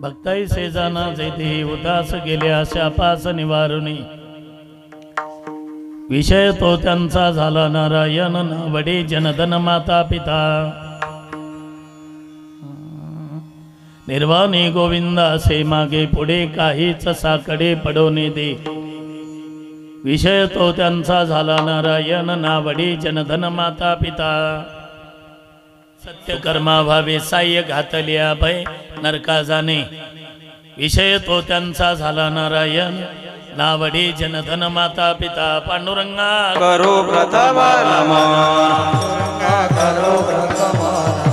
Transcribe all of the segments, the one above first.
भक्ताई सेजाना जैते उदास गेले अशा पास निवारुनी विषय तो त्यांचा झाला नारायण नावडे जनधन माता पिता निर्वाणी गोविंदा से मागे पुढे काहीच साकडे पडवणे दे विषय तो त्यांचा झाला नारायण नावडे जनधन माता पिता सत्य कर्मा भावे साह्य घातल्या भय नरका जाणे विषय तो त्यांचा झाला नारायण नावडे जनधन माता पिता पांडुरंगा करो प्रथम नमः करो प्रथम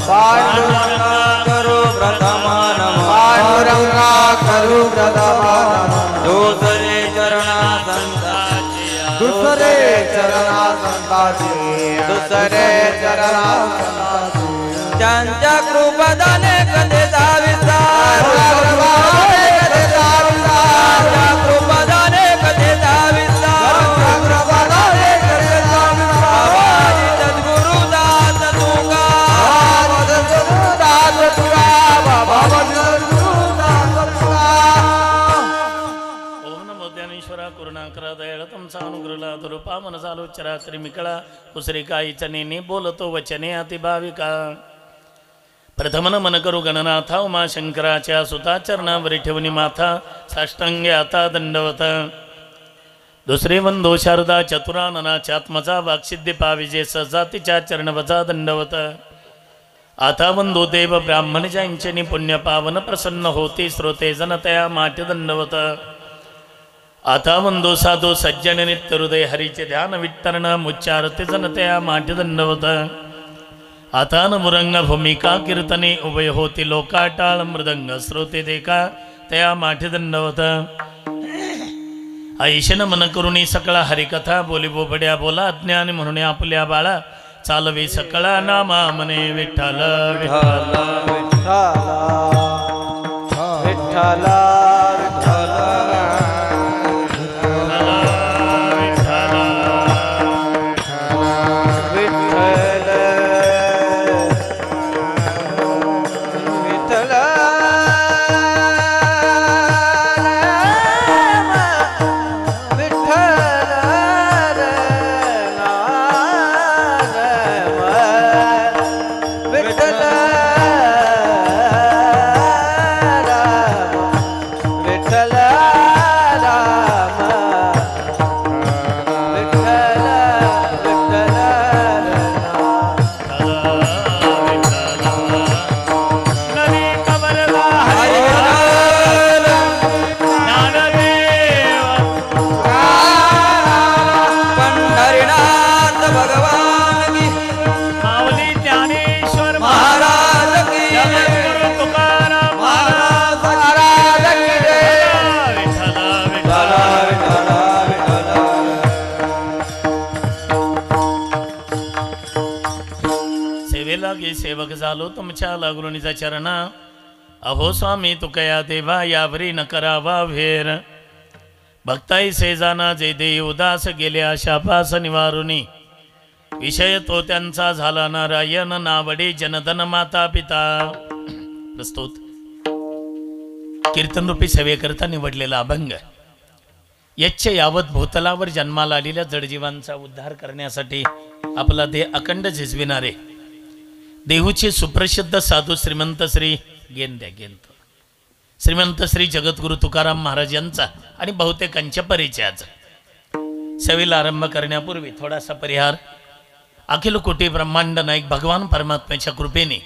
पांडुरंगा करो प्रथम नमः पांडुरंगा करो प्रथम नमः दुसरे चरणा संताचे दुसरे चरणा संताचे दुसरे चरणा संताचे ज्यांच्या कृपादाने कधे विस्तार कृपादाने कधे गुरुदास तुका ओम नमो ज्ञानेश्वरा करुणाकरा दयाळ तुमचा अनुग्रह धुरूपा मन चालोच्चरा त्रिमिकळा उसरे काहीच नेने बोलतो वचने अतिभाविका प्रथम नमन करू गणनाथा उमा शंकराच्या सुता चरणावरी ठेवणी माथा साष्टांगे आता दंडवत दुसरे वंदो शारदा चतुराननाच्या आत्मजा वाक्सिद्धी पाविजे सजातीच्या चरणवजा दंडवत आता वंदो देव ब्राह्मण ज्यांचे पुण्य पावन प्रसन्न होती श्रोते जनतया माठ दंडवत आता वंदो साधो सज्जन नित्य हृदय हरीचे ध्यान वित्तरण मुच्चारते जनतया माठ दंडवत आता मुरंग भूमिका कीर्तने उभय होती लोकाटाळ मृदंग श्रोते देखा तया माठे दंडवत ऐशन मन करुणी सकळा हरिकथा बोली बोबड्या बोला अज्ञानी म्हणून आपल्या बाळा चालवे सकळा नामा मने विठ्ठल विठ्ठल विठ्ठल सेवक झालो तुमच्या लागुणीचा चरणा अहो स्वामी तुकया देवा यावरी न करावा भेर भक्ताई सेजाना जे देई उदास गेले आशापास निवारुनी विषय तो त्यांचा झाला नारायण नावडे जनधन माता पिता प्रस्तुत कीर्तनरूपी सेवेकरता निवडलेला अभंग यच्छ यावत भूतलावर जन्माला आलेल्या जडजीवांचा उद्धार करण्यासाठी आपला देह अखंड झिजविणारे देहूचे सुप्रसिद्ध साधू श्रीमंत श्री गेंतो श्रीमंत श्री जगद्गुरु तुकाराम महाराज यांचा आणि बहुतेकांच्या परिचयाचा सेवेला आरंभ करण्यापूर्वी थोडासा परिहार अखिल कोटी ब्रह्मांड नायक भगवान परमात्म्याच्या कृपेने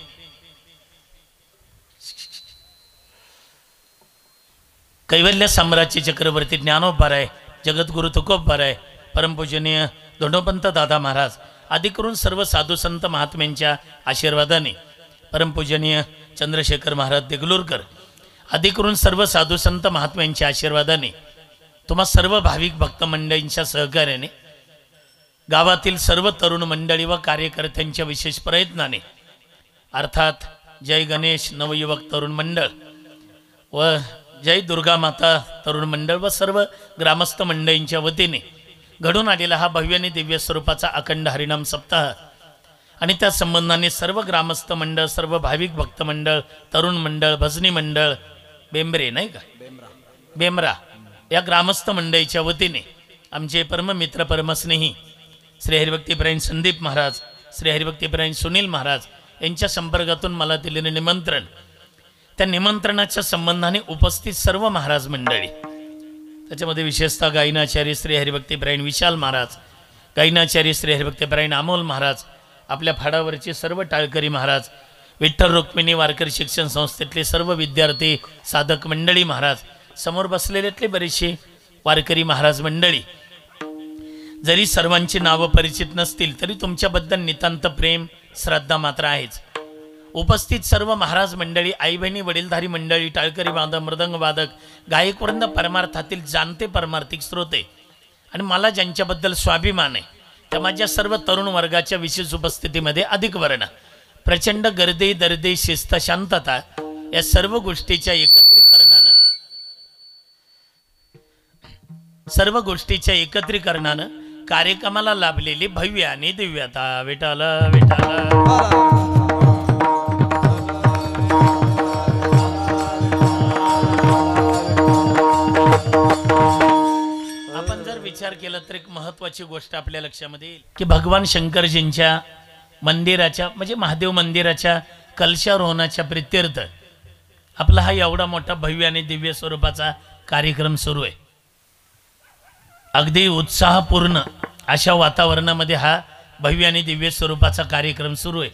कैवल्य साम्राज्य चक्रवर्ती ज्ञानोबाराय जगद्गुरु तुकोबाराय परमपूजनीय धोंडोपंत दादा महाराज आदी करून सर्व साधू संत महात्म्यांच्या आशीर्वादाने परमपूजनीय चंद्रशेखर महाराज देगलूरकर आदी करून सर्व साधू संत महात्म्यांच्या आशीर्वादाने तुम्हा सर्व भाविक भक्त मंडळींच्या सहकार्याने गावातील सर्व तरुण मंडळी व कार्यकर्त्यांच्या विशेष प्रयत्नाने अर्थात जय गणेश नवयुवक तरुण मंडळ व जय दुर्गा माता तरुण मंडळ व सर्व ग्रामस्थ मंडळींच्या वतीने घडून आलेला हा भव्य आणि दिव्य स्वरूपाचा अखंड हरिनाम सप्ताह आणि त्या संबंधाने सर्व ग्रामस्थ मंडळ सर्व भाविक भक्त मंडळ तरुण मंडळ भजनी मंडळ बेंबरे नाही का, बेमरा या ग्रामस्थ मंडळीच्या वतीने आमचे परममित्र परमस्नेही श्री हरिभक्तीपरायण संदीप महाराज, श्री हरिभक्तीपरायण सुनील महाराज यांच्या संपर्कातून मला दिलेलं निमंत्रण, त्या निमंत्रणाच्या संबंधाने उपस्थित सर्व महाराज मंडळी, त्याच्यामध्ये विशेषतः गायनाचार्य श्री हरिभक्तीपरायण विशाल महाराज, गायनाचार्य श्री हरिभक्तीपरायण अमोल महाराज, आपल्या फाडावरचे सर्व टाळकरी महाराज, विठ्ठल रुक्मिणी वारकरी शिक्षण संस्थेतले सर्व विद्यार्थी, साधक मंडळी महाराज, समोर बसलेल्यातले बरेचसे वारकरी महाराज मंडळी, जरी सर्वांची नावं परिचित नसतील तरी तुमच्याबद्दल नितांत प्रेम श्रद्धा मात्र आहेच. उपस्थित सर्व महाराज मंडळी, आई बहिणी, वडीलधारी मंडळी, टाळकरी वादक, मृदंग वादक, गायकवृंद, परमार्थातील जाणते परमार्थिक श्रोते आणि मला ज्यांच्याबद्दल स्वाभिमान आहे त्या माझ्या सर्व तरुण वर्गाच्या विशेष उपस्थितीमध्ये अधिक वर्ण, प्रचंड गर्दी, दर्दी, शिस्त, शांतता या सर्व गोष्टीच्या एकत्रीकरणानं कार्यक्रमाला लाभलेली भव्य आणि दिव्यता. विठाला विठाला. आपण जर विचार केला तर एक महत्वाची गोष्ट आपल्या लक्षामध्ये येईल की भगवान शंकरजींच्या मंदिराच्या म्हणजे महादेव मंदिराच्या कलशारोहणाच्या प्रित्यर्थ आपला हा एवढा मोठा भव्य आणि दिव्य स्वरूपाचा कार्यक्रम सुरू आहे. अगदी उत्साहपूर्ण अशा वातावरणामध्ये हा भव्य आणि दिव्य स्वरूपाचा कार्यक्रम सुरू आहे.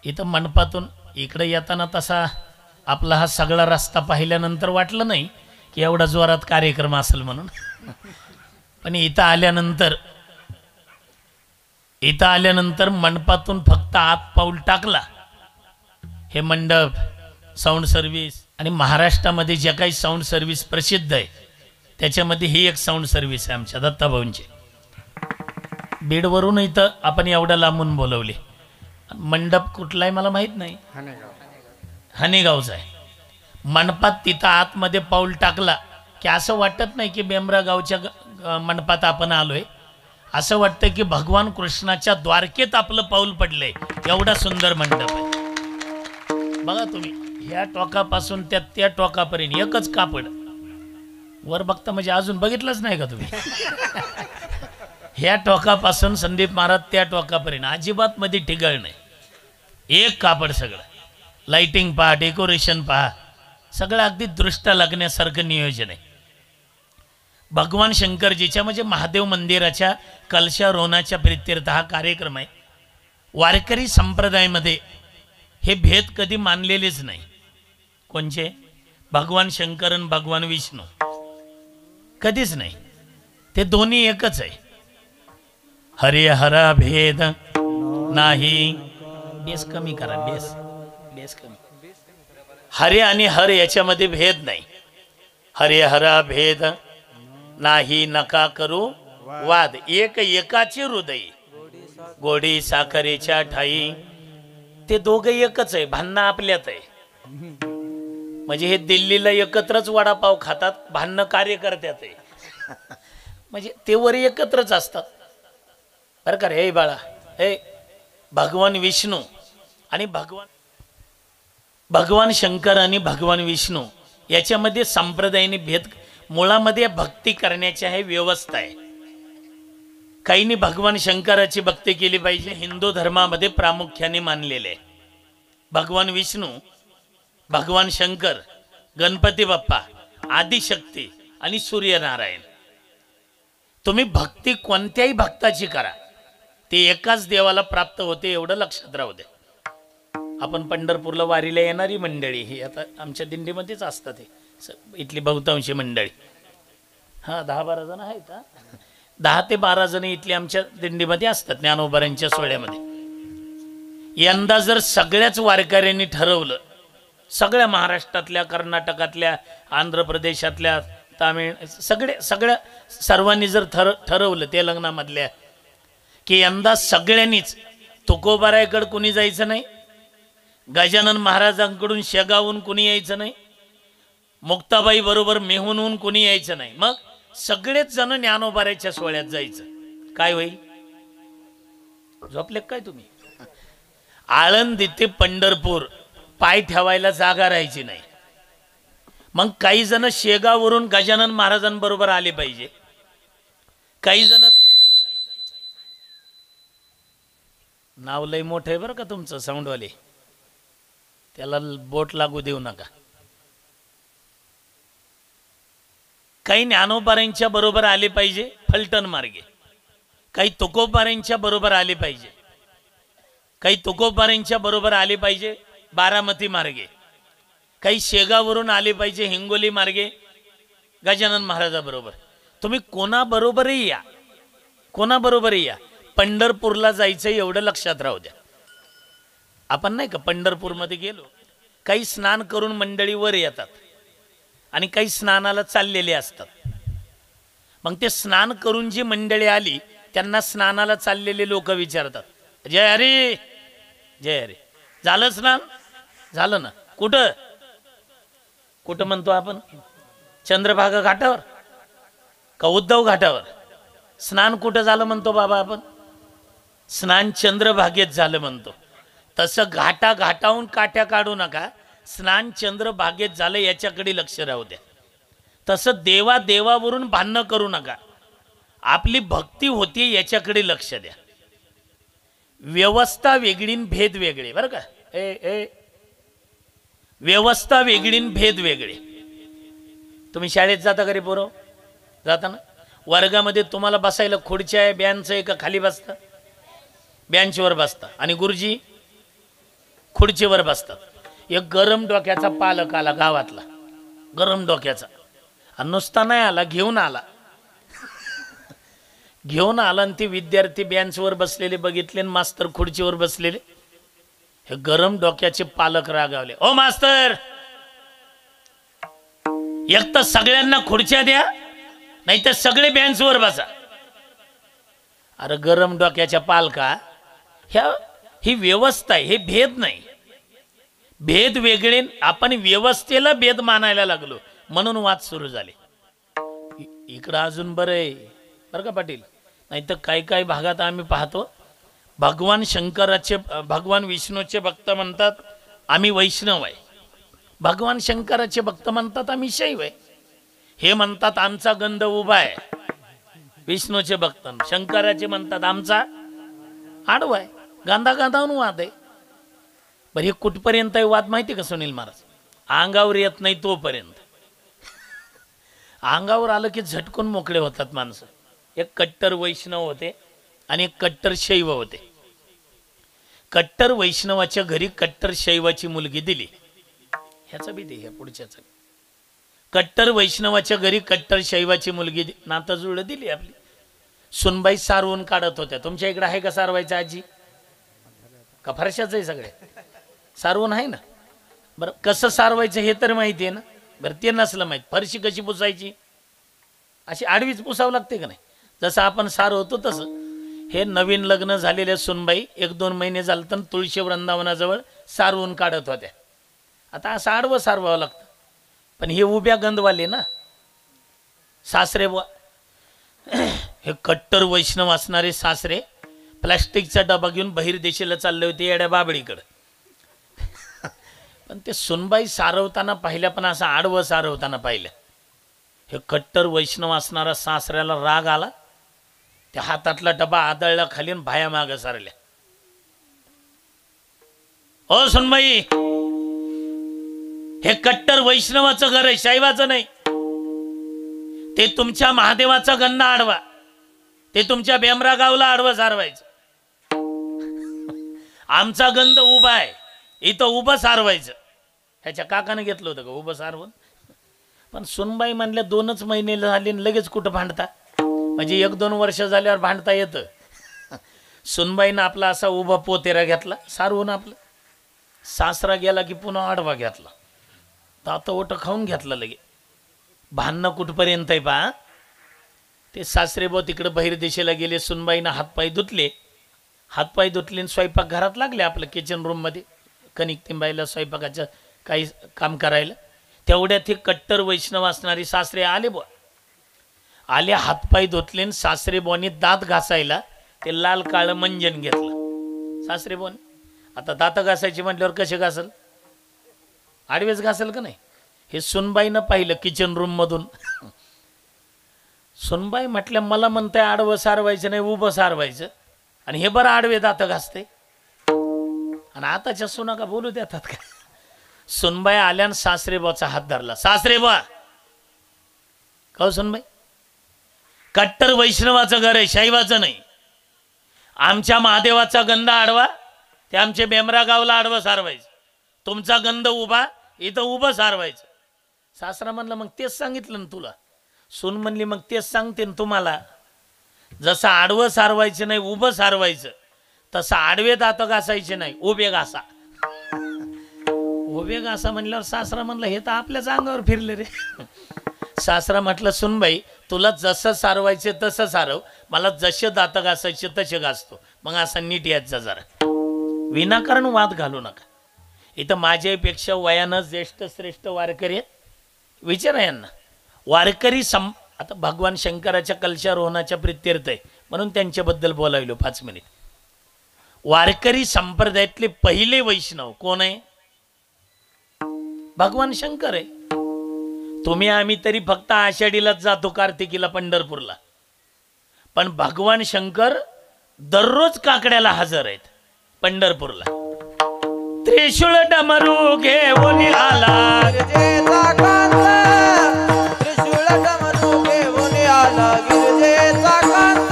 इथं मंडपातून इकडे येताना तसा आपला हा सगळा रस्ता पाहिल्यानंतर वाटलं नाही की एवढा जोरात कार्यक्रम असेल म्हणून, पण इथं आल्यानंतर मंडपातून फक्त आत पाऊल टाकला, हे मंडप, साऊंड सर्व्हिस आणि महाराष्ट्रामध्ये जे काही साऊंड सर्व्हिस प्रसिद्ध आहे त्याच्यामध्ये ही एक साऊंड सर्व्हिस आहे आमच्या दत्ताभाऊंची. बीडवरून इथं आपण एवढ्या लांबून बोलवले. मंडप कुठला आहे मला माहीत नाही, हनेगावचा आहे. मंडपात तिथं आतमध्ये पाऊल टाकला की असं वाटत नाही की बेमरा गावच्या मंडपात आपण आलोय, असं वाटतं की भगवान कृष्णाच्या द्वारकेत आपलं पाऊल पडलंय. एवढा सुंदर मंडप आहे. बघा तुम्ही, ह्या टोकापासून त्या टोकापर्यंत एकच कापड. वर बघता म्हणजे अजून बघितलंच नाही का तुम्ही? ह्या टोकापासून संदीप महाराज त्या टोकापर्यंत अजिबात मध्ये ठिगळ नाही, एक कापड. सगळं लाइटिंग पहा, डेकोरेशन पहा, सगळं अगदी दृष्ट लागण्यासारखं नियोजन आहे. भगवान शंकरजीच्या म्हणजे महादेव मंदिराच्या कलशारोहणाच्या प्रित्यर्थ हा कार्यक्रम आहे. वारकरी संप्रदायामध्ये हे भेद कधी मानलेलेच नाही. कोणचे? भगवान शंकर आणि भगवान विष्णू कधीच नाही, ते दोन्ही एकच आहे. हरे हरा भेद नाही. बेस कमी करा, बेस कमी. हरे आणि हर याच्यामध्ये भेद नाही. हरे हरा भेद नाही, नका करू वाद. एकाचे हृदय गोडी साखरेच्या ठाई. ते दोघं एकच आहे, भांडणं आपल्यात आहे. म्हणजे हे दिल्लीला एकत्रच वडापाव खातात, भांडणं कार्यकर्त्यात आहे. म्हणजे ते वर एकत्रच असतात बरं का रे. हे बाळा, हे भगवान विष्णू आणि भगवान शंकर आणि भगवान विष्णू याच्यामध्ये संप्रदायाने भेद, मुळामध्ये भक्ती करण्याची हे व्यवस्था आहे. काहींनी भगवान शंकराची भक्ती केली पाहिजे, हिंदू धर्मामध्ये प्रामुख्याने मानलेले. भगवान विष्णू, भगवान शंकर, गणपती बाप्पा, आदिशक्ती आणि सूर्यनारायण. तुम्ही भक्ती कोणत्याही भक्ताची करा, ते एकाच देवाला प्राप्त होते, एवढं लक्षात राहू दे. आपण पंढरपूरला वारीला येणारी मंडळी ही आता आमच्या दिंडीमध्येच असतात. हे इथली बहुतांशी मंडळी, हां 10-12 जण आहेत. 10 ते 12 जण इथली आमच्या दिंडीमध्ये असतात ज्ञानोबारांच्या सोहळ्यामध्ये. यंदा जर सगळ्याच वारकऱ्यांनी ठरवलं, सगळ्या महाराष्ट्रातल्या, कर्नाटकातल्या, आंध्र प्रदेशातल्या, तामिळ, सगळ्या सर्वांनी जर ठरवलं, तेलंगणामधल्या, की यंदा सगळ्यांनीच तुकोबारायकडे कुणी जायचं नाही, गजानन महाराजांकडून शेगावून कुणी यायचं नाही, मुक्ताबाई बरोबर मेहूनहून कुणी यायचं नाही. मग सगळेच जण ज्ञानोबारायच्या सोहळ्यात जायचं. काय होईल? झोपले काय तुम्ही? आळंदी ते पंढरपूर पाय ठेवायला जागा राहायची नाही. मग काही जण शेगाववरून गजानन महाराजांबरोबर आले पाहिजे, काही जण नाव लय मोठं आहे बरं का तुमचं साऊंडवाले, त्याला बोट लागू देऊ नका. काही ज्ञानोबारांच्या बरोबर आले पाहिजे फलटण मार्गे, काही तुकोबारांच्या बरोबर आले पाहिजे, काही तुकोबारांच्या बरोबर आले पाहिजे बारामती मार्गे, काही शेगाववरून आले पाहिजे हिंगोली मार्गे गजानन महाराजाबरोबर. तुम्ही कोणाबरोबरही या, कोणाबरोबरही या, पंढरपूरला जायचं एवढं लक्षात राहू द्या. आपण नाही का पंढरपूरमध्ये गेलो, काही स्नान करून मंडळी वर येतात आणि काही स्नानाला चाललेले असतात. मग ते स्नान करून जी मंडळी आली त्यांना स्नानाला चाललेले लोक विचारतात, जय हरी जय हरी, झालं स्नान? झालं ना. कुठं कुठं म्हणतो आपण? चंद्रभागा घाटावर का उद्धव घाटावर? स्नान कुठं झालं म्हणतो बाबा आपण? स्नान चंद्रभागेत झालं म्हणतो. तसं घाटा घाटाहून काठ्या काढू नका, स्नान चंद्रभागेत झालं याच्याकडे लक्ष राहू द्या. तसं देवा देवावरून भांडणं करू नका, आपली भक्ती होती याच्याकडे लक्ष द्या. व्यवस्था वेगळी भेद वेगळे बरं का. व्यवस्था वेगळी भेद वेगळे. तुम्ही शाळेत जाता का रे पोरं? जाता ना. वर्गामध्ये तुम्हाला बसायला खुर्च्या आहे, बेंच आहे का खाली बसता? बेंचवर बसता. आणि गुरुजी खुर्चीवर बसतात. एक गरम डोक्याचा पालक आला गावातला, गरम डोक्याचा, आणि नुसता नाही आला, घेऊन आला. घेऊन आला आणि ते विद्यार्थी बेंचवर बसलेले बघितले आणि मास्तर खुर्चीवर बसलेले. हे गरम डोक्याचे पालक रागावले, ओ मास्तर, एक तर सगळ्यांना खुर्च्या द्या, नाही तर सगळे बेंचवर बसा. अरे गरम डोक्याच्या पालका, ही व्यवस्था आहे, हे भेद नाही. भेद वेगळे, आपण व्यवस्थेला भेद मानायला लागलो म्हणून वाद सुरू झाले. इकडं अजून बरं आहे बरं का पाटील, नाही तर काही काही भागात आम्ही पाहतो भगवान शंकराचे, भगवान विष्णूचे भक्त म्हणतात आम्ही वैष्णव आहे, भगवान शंकराचे भक्त म्हणतात आम्ही शैव आहे. हे म्हणतात आमचा गंध उभा आहे, विष्णूचे भक्त. शंकराचे म्हणतात आमचा आडवा आहे. गांधा गांधावून वाद आहे. बरं हे कुठपर्यंत आहे वाद माहिती का सुनील महाराज? अंगावर येत नाही तोपर्यंत. अंगावर आलं की झटकून मोकळे होतात माणसं. एक कट्टर वैष्णव होते आणि एक कट्टर शैव होते. कट्टर वैष्णवाच्या घरी कट्टर शैवाची मुलगी दिली. ह्याचा बी दे, ह्या पुढच्याचा. कट्टर वैष्णवाच्या घरी कट्टर शैवाची मुलगी नातं जुळलं दिली आपली. सुनबाई सारवून काढत होत्या. तुमच्या इकडे आहे का सारवायचं आजी? का फरशाच आहे सगळे? सारवून आहे ना. बरं कसं सारवायचं हे तर माहिती आहे ना. बरं ते नसलं माहीत, फरशी कशी पुसायची? अशी आडवीच पुसावं लागते का नाही? जसं आपण सारवतो तसं. हे नवीन लग्न झालेल्या सुनबाई 1-2 महिने झालं तर तुळशी वृंदावनाजवळ सारवून काढत होत्या. आता असं आडवं सारवावं लागतं. पण हे उभ्या गंधवाले ना सासरे बुवा, हे कट्टर वैष्णव असणारे सासरे प्लास्टिकचा डबा घेऊन बहिर्देशीला चालले होते येड्या बाबळीकडं. पण ते सुनबाई सारवताना पाहिल्या, पण असं आडवं सारवताना पाहिलं. हे कट्टर वैष्णव असणारा सासऱ्याला राग आला. त्या हातातला डबा आदळला खाली आणि बाया मागं सारल्या. ओ सुनबाई, हे कट्टर वैष्णवाचं घर आहे, शैवाचं नाही. ते तुमच्या महादेवाचं गन्ना आडवा, ते तुमच्या बेमरा गावला आडवं सारवायचं. आमचा गंध उभा आहे, इथं उभं सारवायचं. ह्याच्या काकाने घेतलं होतं का उभं सारवून? पण सुनबाई म्हणल्या 2च महिने झाले लगेच कुठं भांडता? म्हणजे 1-2 वर्ष झाल्यावर भांडता येतं. सुनबाईनं आपला असा उभा पोतेरा घेतला सारवून. आपलं सासरा गेला की पुन्हा आडवा घेतला, आता ओट खाऊन घेतला लगे. भांडणं कुठपर्यंत आहे पहा. ते सासरे भाऊ तिकडे बहिर्देशीला गेले. सुनबाईनं हातपाय धुतले. हातपाय धुतले स्वयंपाक घरात लागले आपलं किचन रूममध्ये कणिक तिंबायला, स्वयंपाकाचं काही काम करायला. तेवढ्यात हे कट्टर वैष्णव असणारे सासरे आले बुवा. आले, हातपाय धुतले. सासरे बुवानी दात घासायला ते लाल काळं मंजन घेतलं सासरे बुवानी. आता दात घासायची म्हटल्यावर कसे घासल? आडवेच घासल का नाही? हे सुनबाईनं पाहिलं किचन रूम मधून. सुनबाई म्हटल्या मला म्हणताय आडवं सारवायचं नाही उभं सारवायचं आणि हे बरं आडवे दात घासते. आणि आताच्या सुना का बोलू देतात का. सुनबाई आल्यान सासरेबाचा हात धरला. सासरेबा का सुनबाई कट्टर वैष्णवाचं घर आहे शैवाचं नाही. आमच्या महादेवाचा गंध आडवा ते आमचे बेमरा गावला आडवं सारवायचं. तुमचा गंध उभा इथं उभं सारवायचं. सासरा म्हणलं मग तेच सांगितलं ना तुला. सून म्हणली मग तेच सांगते ना तुम्हाला. जसं आडवं सारवायचं नाही उभं सारवायचं तसं आडवे दात घासायचे नाही उभे घासा. उभे घासा म्हणल्यावर सासरा म्हणलं हे तर आपल्याच अंगावर फिरले रे. सासरा म्हटलं सुनबाई तुला जसं सारवायचे तसं सारव मला जसे दात घासायचे तसे घासतो. मग असा नीट यायचा जरा विनाकारण वाद घालू नका. इथं माझ्यापेक्षा वयानं ज्येष्ठ श्रेष्ठ वारकरी आहेत. विचारा यांना वारकरी आता भगवान शंकराच्या कलशारोहणाच्या प्रित्यर्थ आहे म्हणून त्यांच्याबद्दल बोलायलो 5 मिनिट. वारकरी संप्रदायातले पहिले वैष्णव कोण आहे. भगवान शंकर आहे. तुम्ही आम्ही तरी फक्त आषाढीलाच जातो कार्तिकीला पंढरपूरला. पण भगवान शंकर दररोज काकड्याला हजर आहेत पंढरपूरला. त्रिशूळ डमरू घेऊन आला गिरजेचा कांत त्रिशूळ डमरू घेऊन आला गिरजेचा कांत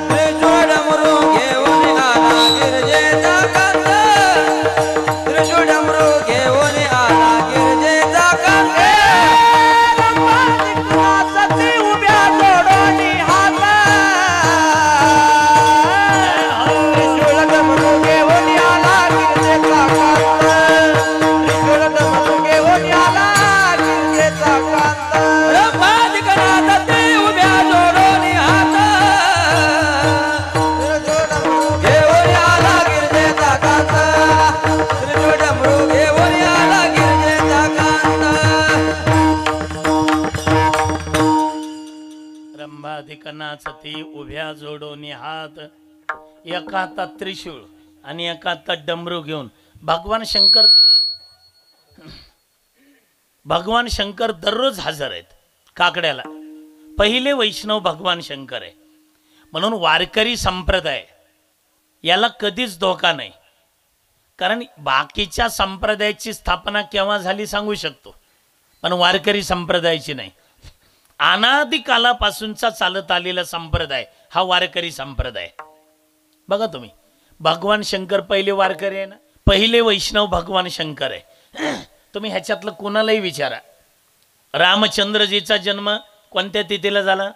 त्रिशूळ डमरू घेऊन आला गिरजेचा कांत त्रिशूळ डमरू घेऊन आला गिरजेचा कांत सती उभ्या जोडोनी हात त्रिशूळ डमरू घेऊन आला गिरजेचा कांत त्रिशूळ डमरू घेऊन आला गिरजेचा कांत रंभाधिकना सती उभ्या जोडोनी हात त्रिशूळ डमरू घेऊन आला गिरजेचा कांत त्रिशूळ डमरू घेऊन आला गिरजेचा कांत रंभाधिकनाच ती उभ्या जोडोनी हात एका हातात त्रिशूळ आणि एका हातात डमरू घेऊन भगवान शंकर दररोज हजर आहेत काकड्याला. पहिले वैष्णव भगवान शंकर आहे म्हणून वारकरी संप्रदाय याला कधीच धोका नाही. कारण बाकीच्या संप्रदायाची स्थापना केव्हा झाली सांगू शकतो पण वारकरी संप्रदायाची नाही. अनादी कालापासूनचा चालत आलेला संप्रदाय हा वारकरी संप्रदाय. बघा तुम्ही भगवान शंकर पहिले वारकरी आहे ना. पहिले वैष्णव भगवान शंकर आहे. तुम्ही ह्याच्यातलं कोणालाही विचारा. रामचंद्रजीचा जन्म कोणत्या तिथीला झाला.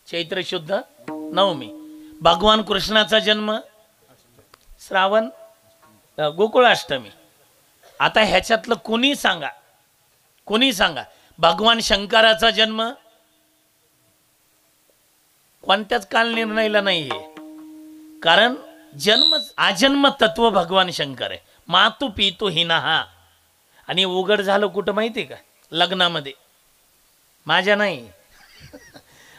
चैत्र शुद्ध नवमी. भगवान कृष्णाचा जन्म श्रावण गोकुळाष्टमी. आता ह्याच्यातलं कोणी सांगा भगवान शंकराचा जन्म कोणत्याच काल निर्णयाला नाहीये. कारण आजन्म तत्व भगवान शंकर आहे. मातू पितू हिना हा. आणि उघड झालं कुठं माहिती का लग्नामध्ये. माझ्या नाही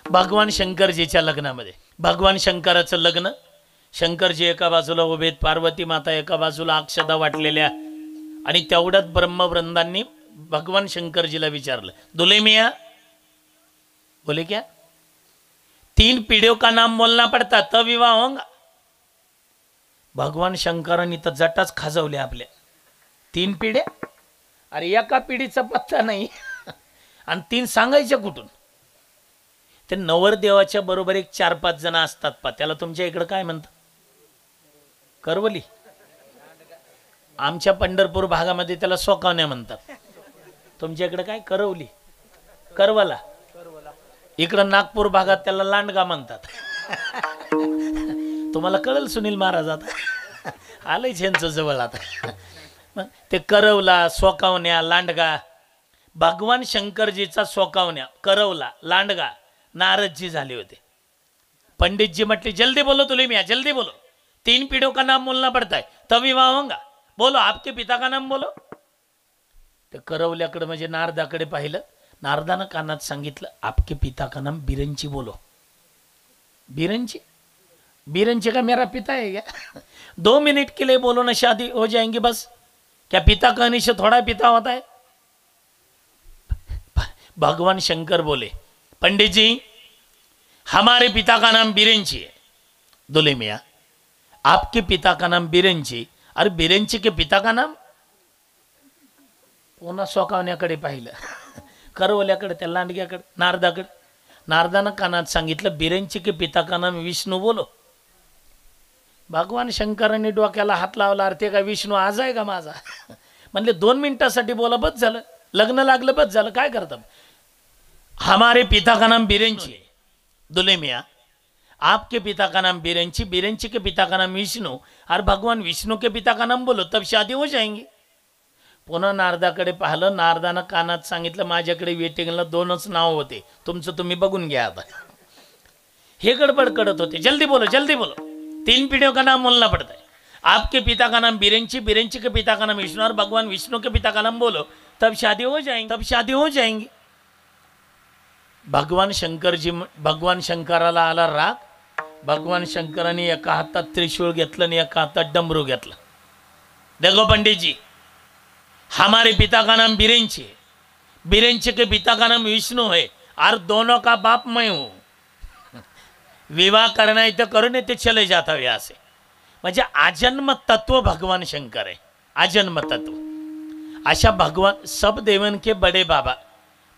भगवान शंकरजीच्या लग्नामध्ये. भगवान शंकराचं लग्न. शंकरजी एका बाजूला उभेत पार्वती माता एका बाजूला अक्षदा वाटलेल्या. आणि तेवढ्यात ब्रह्मवृंदांनी भगवान शंकरजीला विचारलं दुल्हे मियां बोले क्या 3 पीढ़ियों का नाम बोलना पड़ता तब विवाह होगा. भगवान शंकरांनी तर जटाच खाजवले आपल्या. 3 पिढ्या अरे एका पिढीचा पत्ता नाही आणि 3 सांगायच्या कुठून. ते नवरदेवाच्या बरोबर एक 4-5 जण असतात पा. त्याला तुमच्या इकडे काय म्हणतात. करवली. आमच्या पंढरपूर भागामध्ये त्याला सोकावण्या म्हणतात. तुमच्या इकडे काय करवली करवला. इकडं नागपूर भागात त्याला लांडगा म्हणतात. तुम्हाला कळल सुनील महाराज आता आलंच यांचं जवळ आता. मग ते करवला सोकावण्या लांडगा. भगवान शंकरजीचा सोकावण्या करवला लांडगा नारदजी झाले होते. पंडितजी म्हटले जल्दी बोलो तुले मियां जल्दी बोलो 3 पीढ़ियों का नाम बोलना पड़ता है तब विवाह होगा. बोलो आपके पिता का नाम बोलो. ते करवल्याकडे म्हणजे नारदाकडे पाहिलं. नारदानं कानात सांगितलं आपके पिता का नाम बिरंची बोलो. बिरंची का मेरा पिता है क्या 2 मिनट के लिए बोलो ना शादी हो जाएंगी बस. क्या पिता कहने से थोड़ा पिता होता है. भगवान शंकर बोले, पंडित जी हमारे पिता का नाम बिरेंची है। दुले मियाँ आपके पिता का नाम बिरेंची, अरे बिरेंची के पिता का नाम? पुन्हा सोकावण्याकडे पाहिलं, करवल्याकडे, त्या लांडग्याकडे, नारदाकडे. नारदानं कानात सांगितलं बिरेंची के पिता का नाम विष्णू बोलो. भगवान शंकरांनी डोक्याला हात लावला, अरे ते का विष्णू आज आहे का माझा? म्हणले 2 मिनिटासाठी बोला बस झालं, लग्न लागलं बस झालं, काय करतात? हमारे पिता का नाम बिरेंची है. दुले मियाँ आपके पिता का नाम बिरेंची, बिरेंची के पिता का नाम विष्णू, और भगवान विष्णू के पिता का नाम बोलो तब शादी हो जाएंगी. पुन्हा नारदाकडे पाहिलं, नारदानं कानात सांगितलं, माझ्याकडे वेटिंगला 2च नाव होते, तुमचं तुम्ही बघून घ्या आता. हे गडबड करत होते, जल्दी बोलो जल्दी बोलो, 3 पीढ़ियों का नाम बोलना पड़ता है. आपके पिता का नाम बिरेंची, बिरेंची के पिता का नाम विष्णु, और भगवान विष्णु के पिता का नाम बोलो तब शादी हो जाएंगी, तब शादी हो जाएंगी. भगवान शंकराला आला राग. भगवान शंकराने एका हातात त्रिशूळ घेतलं आणि एका हातात डमरू घेतलं. देखो पंडित जी हमारे पिता का नाम बिरेंची है, बिरेंची के पिता का नाम विष्णु है, और दोनों का बाप मैं हूं. विवाह करना है तो करो, नहीं तो चले जाता यहाँ से. म्हणजे आजन्म तत्व भगवान शंकर आहे, आजन्म तत्व. अशा भगवान सब देवन के बडे बाबा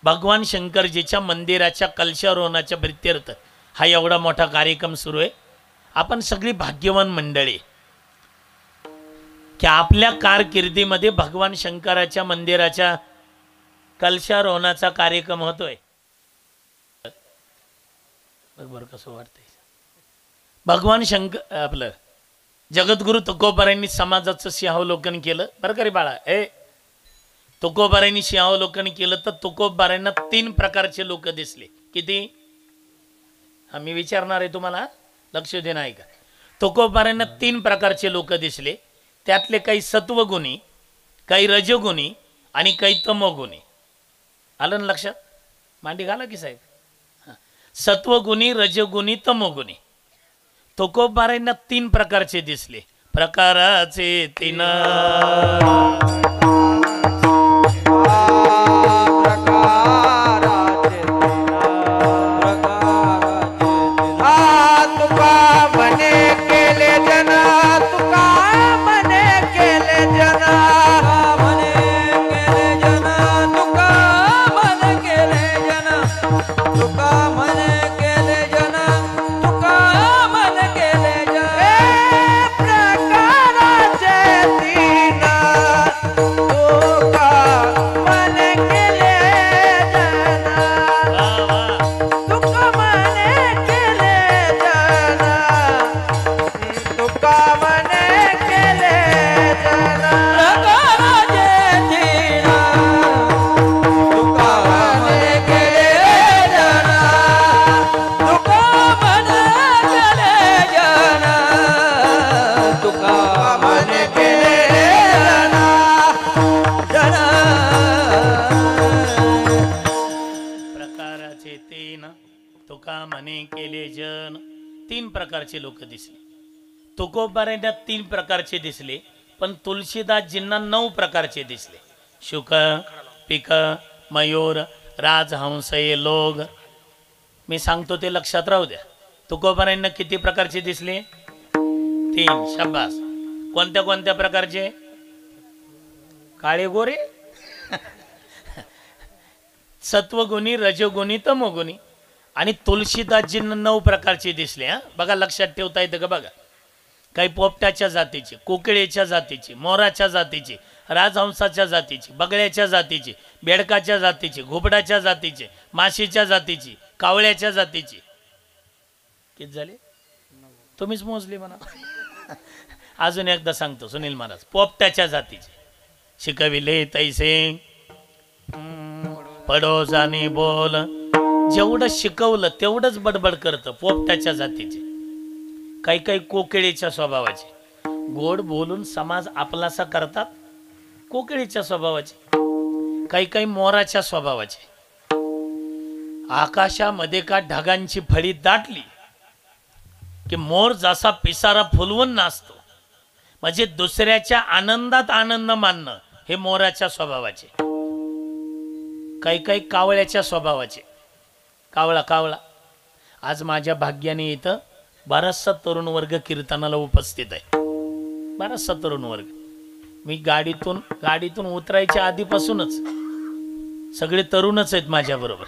भगवान शंकरजीच्या मंदिराच्या कलशारोहणाच्या प्रित्यर्थ हा एवढा मोठा कार्यक्रम सुरू आहे. आपण सगळी भाग्यवान मंडळी की आपल्या कारकिर्दीमध्ये भगवान शंकराच्या मंदिराच्या कलशारोहणाचा कार्यक्रम होतोय. बरोबर कसं वाटतंय? भगवान शंकर आपलं जगद्गुरु तुकोबारायांनी समाजाचं सिंहावलोकन केलं बरं का रे बाळा. तुकोबारायांनी सिंहावलोकन केलं तर तुकोबारायांना 3 प्रकारचे लोक दिसले. किती? आम्ही विचारणार आहे तुम्हाला, लक्ष देणं आहे का? तुकोबारायांना 3 प्रकारचे लोक दिसले. त्यातले काही सत्वगुणी, काही रजगुणी आणि काही तमोगुणी. आलं ना लक्षात? मांडी घाला की साहेब. सत्वगुणी, रजगुणी, तमोगुणी. तुकोबारायांना 3 प्रकारचे दिसले. प्रकाराचे 3 प्रकारचे लोक दिसले. तुकोबारायांना 3 प्रकारचे दिसले, पण तुलसीदासजींना 9 प्रकारचे दिसले. शुक, पिक, मयूर, राजहंस हे लोग. मी सांगतो ते लक्षात राहू द्या. तुकोबारायांना किती प्रकारचे दिसले? 3. शाबास. कोणत्या कोणत्या प्रकारचे? काळे गोरे, सत्वगुणी, रजगुणी, तमोगुणी. आणि तुलसीदासजींना 9 प्रकारचे दिसले. बघा लक्षात ठेवता येतं का? बघा, काही पोपटाच्या जातीचे, कोकिळेच्या जातीचे, मोराच्या जातीचे, राजहंसाच्या जातीचे, बगळ्याच्या जातीचे, बेडकाच्या जातीचे, घुबडाच्या जातीचे, माशीच्या जातीची, कावळ्याच्या जातीची. किती झाले? तुम्हीच मोजले म्हणा. अजून एकदा सांगतो सुनील महाराज. पोपटाच्या जातीचे शिकविले तैसे पडोजानी बोल. जेवढं शिकवलं तेवढंच बडबड करतं. पोपटाच्या जातीचे. काही काही कोकिळेच्या स्वभावाचे, गोड बोलून समाज आपलासा करतात, कोकिळेच्या स्वभावाचे. काही काही मोराच्या स्वभावाचे. आकाशामध्ये का ढगांची फळी दाटली की मोर जसा पिसारा फुलवून नाचतो, म्हणजे दुसऱ्याच्या आनंदात आनंद मानणं, हे मोराच्या स्वभावाचे. काही काही कावळ्याच्या स्वभावाचे. कावळा कावळा. आज माझ्या भाग्याने इथं बराचसा तरुण वर्ग कीर्तनाला उपस्थित आहे. बराचसा तरुण वर्ग. मी गाडीतून उतरायच्या आधीपासूनच सगळे तरुणच आहेत माझ्याबरोबर.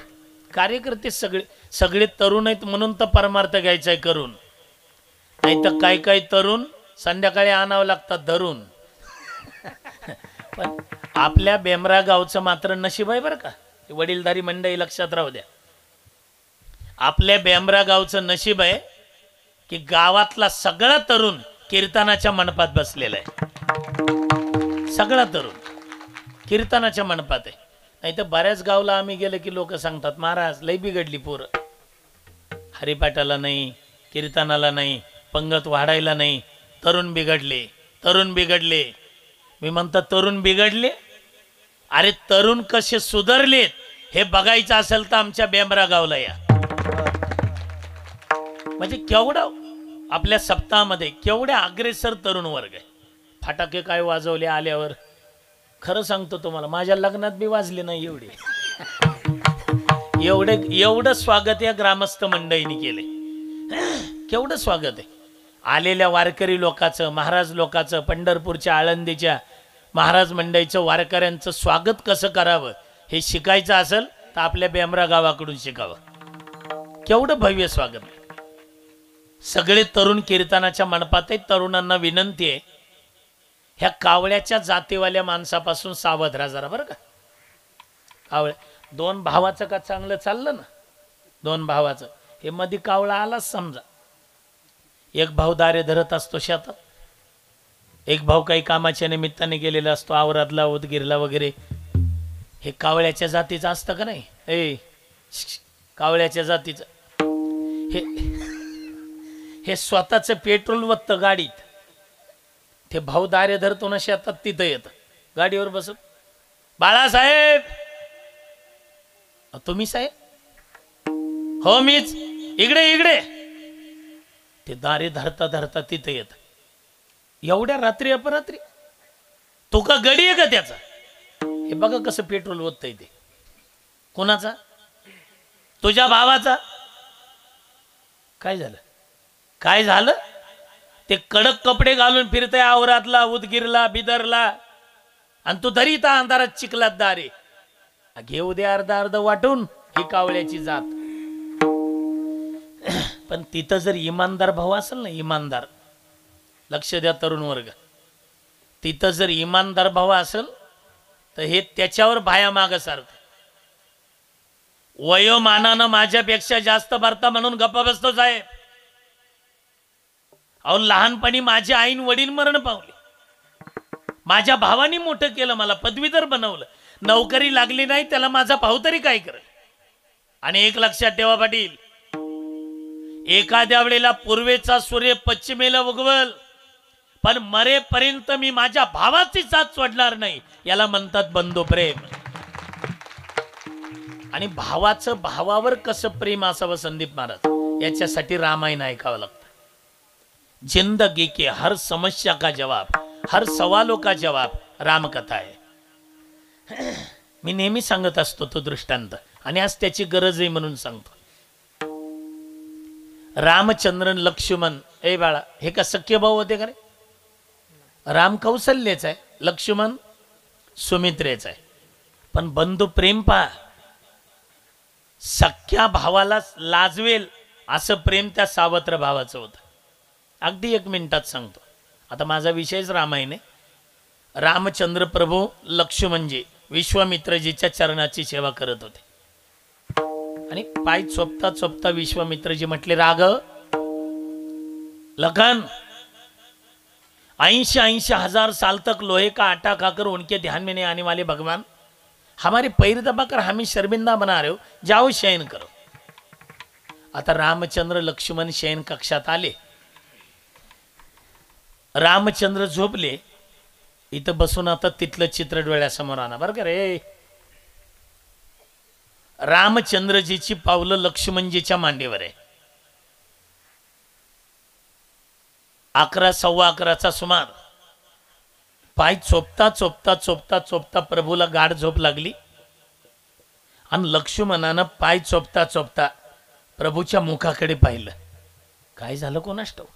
कार्यकर्ते सगळे तरुण आहेत म्हणून तर परमार्थ घ्यायचा आहे करून. नाही तर काही काही तरुण संध्याकाळी आणावं लागतात धरून. पण आपल्या बेमरा गावचं मात्र नशीब आहे बरं का. वडीलधारी मंडळी लक्षात राहू द्या. आपल्या बेमरा गावचं नशीब आहे की गावातला सगळा तरुण कीर्तनाच्या मंडपात बसलेला आहे. सगळा तरुण कीर्तनाच्या मंडपात आहे. नाही तर बऱ्याच गावला आम्ही गेलो की लोक सांगतात महाराज लई बिघडली पोरं. हरिपाठाला नाही, कीर्तनाला नाही, पंगत वाढायला नाही, तरुण बिघडले, तरुण बिघडले. मी म्हणतो तरुण बिघडले? अरे तरुण कसे सुधारलेत हे बघायचं असेल तर आमच्या बेमरा गावला या. म्हणजे केवढं आपल्या सप्ताहामध्ये केवढ्या अग्रेसर तरुण वर्ग आहे. फटाके काय वाजवले आल्यावर. खरं सांगतो तुम्हाला माझ्या लग्नात बी वाजले नाही एवढे. एवढं स्वागत या ग्रामस्थ मंडळींनी केले. केवढं स्वागत आहे. आलेल्या वारकरी लोकांचं, महाराज लोकांचं, पंढरपूरच्या आळंदीच्या महाराज मंडळीचं वारकऱ्यांचं स्वागत कसं करावं हे शिकायचं असेल तर आपल्या बेमरा गावाकडून शिकावं. केवढं भव्य स्वागत. सगळे तरुण कीर्तनाच्या मंडपात आहेत. तरुणांना विनंती आहे ह्या कावळ्याच्या जातीवाल्या माणसापासून सावध राहा जरा बरं का. कावळ्या दोन भावाचं का चांगलं चाललं ना. दोन भावाचं हे मध्ये कावळा आलाच समजा. एक भाऊ दारे धरत असतो शेतात, एक भाऊ काही कामाच्या निमित्ताने गेलेला असतो आवरातला उदगीरला वगैरे. हे कावळ्याच्या जातीचं असतं का नाही. कावळ्याच्या जातीचं हे स्वतःचं पेट्रोल वत्तं गाडीत. ते भाऊ दारे धरतो ना शेतात तिथं येतं गाडीवर बसत. बाळासाहेब. तुम्ही साहेब? हो मीच. इकडे इकडे. ते दारे धरता धरता तिथं येत. एवढ्या रात्री अपरात्री तो का गडी आहे का त्याचा. हे बघा कसं पेट्रोल ओततंय ते. कोणाचा? तुझ्या भावाचा. काय झालं? काय झालं? ते कडक कपडे घालून फिरतय आवरातला उदगीरला बिदरला आणि तू धरीत अंधारात चिखलात दारे. घेऊ दे अर्धा अर्ध वाटून. ही कावळ्याची जात. पण तिथं जर इमानदार भाऊ असेल ना, इमानदार, लक्ष द्या तरुण वर्ग, तिथं जर इमानदार भाऊ असेल तर हे त्याच्यावर भाया माग सारखं. वयोमानानं माझ्यापेक्षा जास्त भरता म्हणून गप्पा बसतो साहेब. अहो लहानपणी माझे आईन वडील मरण पावले. माझ्या भावानी मोठं केलं, मला पदवीधर बनवलं. नोकरी लागली नाही त्याला माझा भाऊ तरी काय करेल. आणि एक लक्षात ठेवा पाटील, एखाद्या वेळेला पूर्वेचा सूर्य पश्चिमेला उगवल पण मरेपर्यंत मी माझ्या भावाची साथ सोडणार नाही. याला म्हणतात बंधू प्रेम. आणि भावाचं भावावर कसं प्रेम असावं संदीप महाराज याच्यासाठी रामायण ऐकावं लागतं. जिंदगी के हर समस्या का जवाब, हर सवालों का जवाब रामकथा आहे. मी नेहमी सांगत असतो तो दृष्टांत आणि आज त्याची गरज आहे म्हणून सांगतो. रामचंद्रन लक्ष्मण. ए बाळा, हे का सख्य भाऊ होते का रे? राम कौशल्याचा आहे, लक्ष्मण सुमित्रेचा आहे. पण बंधू प्रेम पहा. सख्या भावाला लाजवेल असं प्रेम त्या सावत्र भावाचं होतं. अगदी 1 मिनिटात सांगतो. आता माझा विषयच रामायण आहे. रामचंद्र प्रभू लक्ष्मणजी विश्वामित्रजीच्या चरणाची सेवा करत होते आणि पाय चोपता चोपता विश्वामित्रजी म्हटले, राघव लखन 80 हजार साल तक लोहे का आटा खाकर उनके ध्यान में नहीं आने वाले भगवान, हमारे पैर दबाकर हमें शर्मिंदा बना रहे हो, जाओ शयन करो. आता रामचंद्र लक्ष्मण शयन कक्षात आले. रामचंद्र झोपले. इथं बसून आता तिथलं चित्र डोळ्यासमोर आणा बरं का रे. रामचंद्रजीची पावलं लक्ष्मणजीच्या मांडीवर आहे. 11 सव्वा 11चा सुमार. पाय चोपता चोपता चोपता चोपता प्रभूला गाढ झोप लागली आणि लक्ष्मणानं पाय चोपता चोपता प्रभूच्या मुखाकडे पाहिलं. काय झालं कोणास ठाऊक.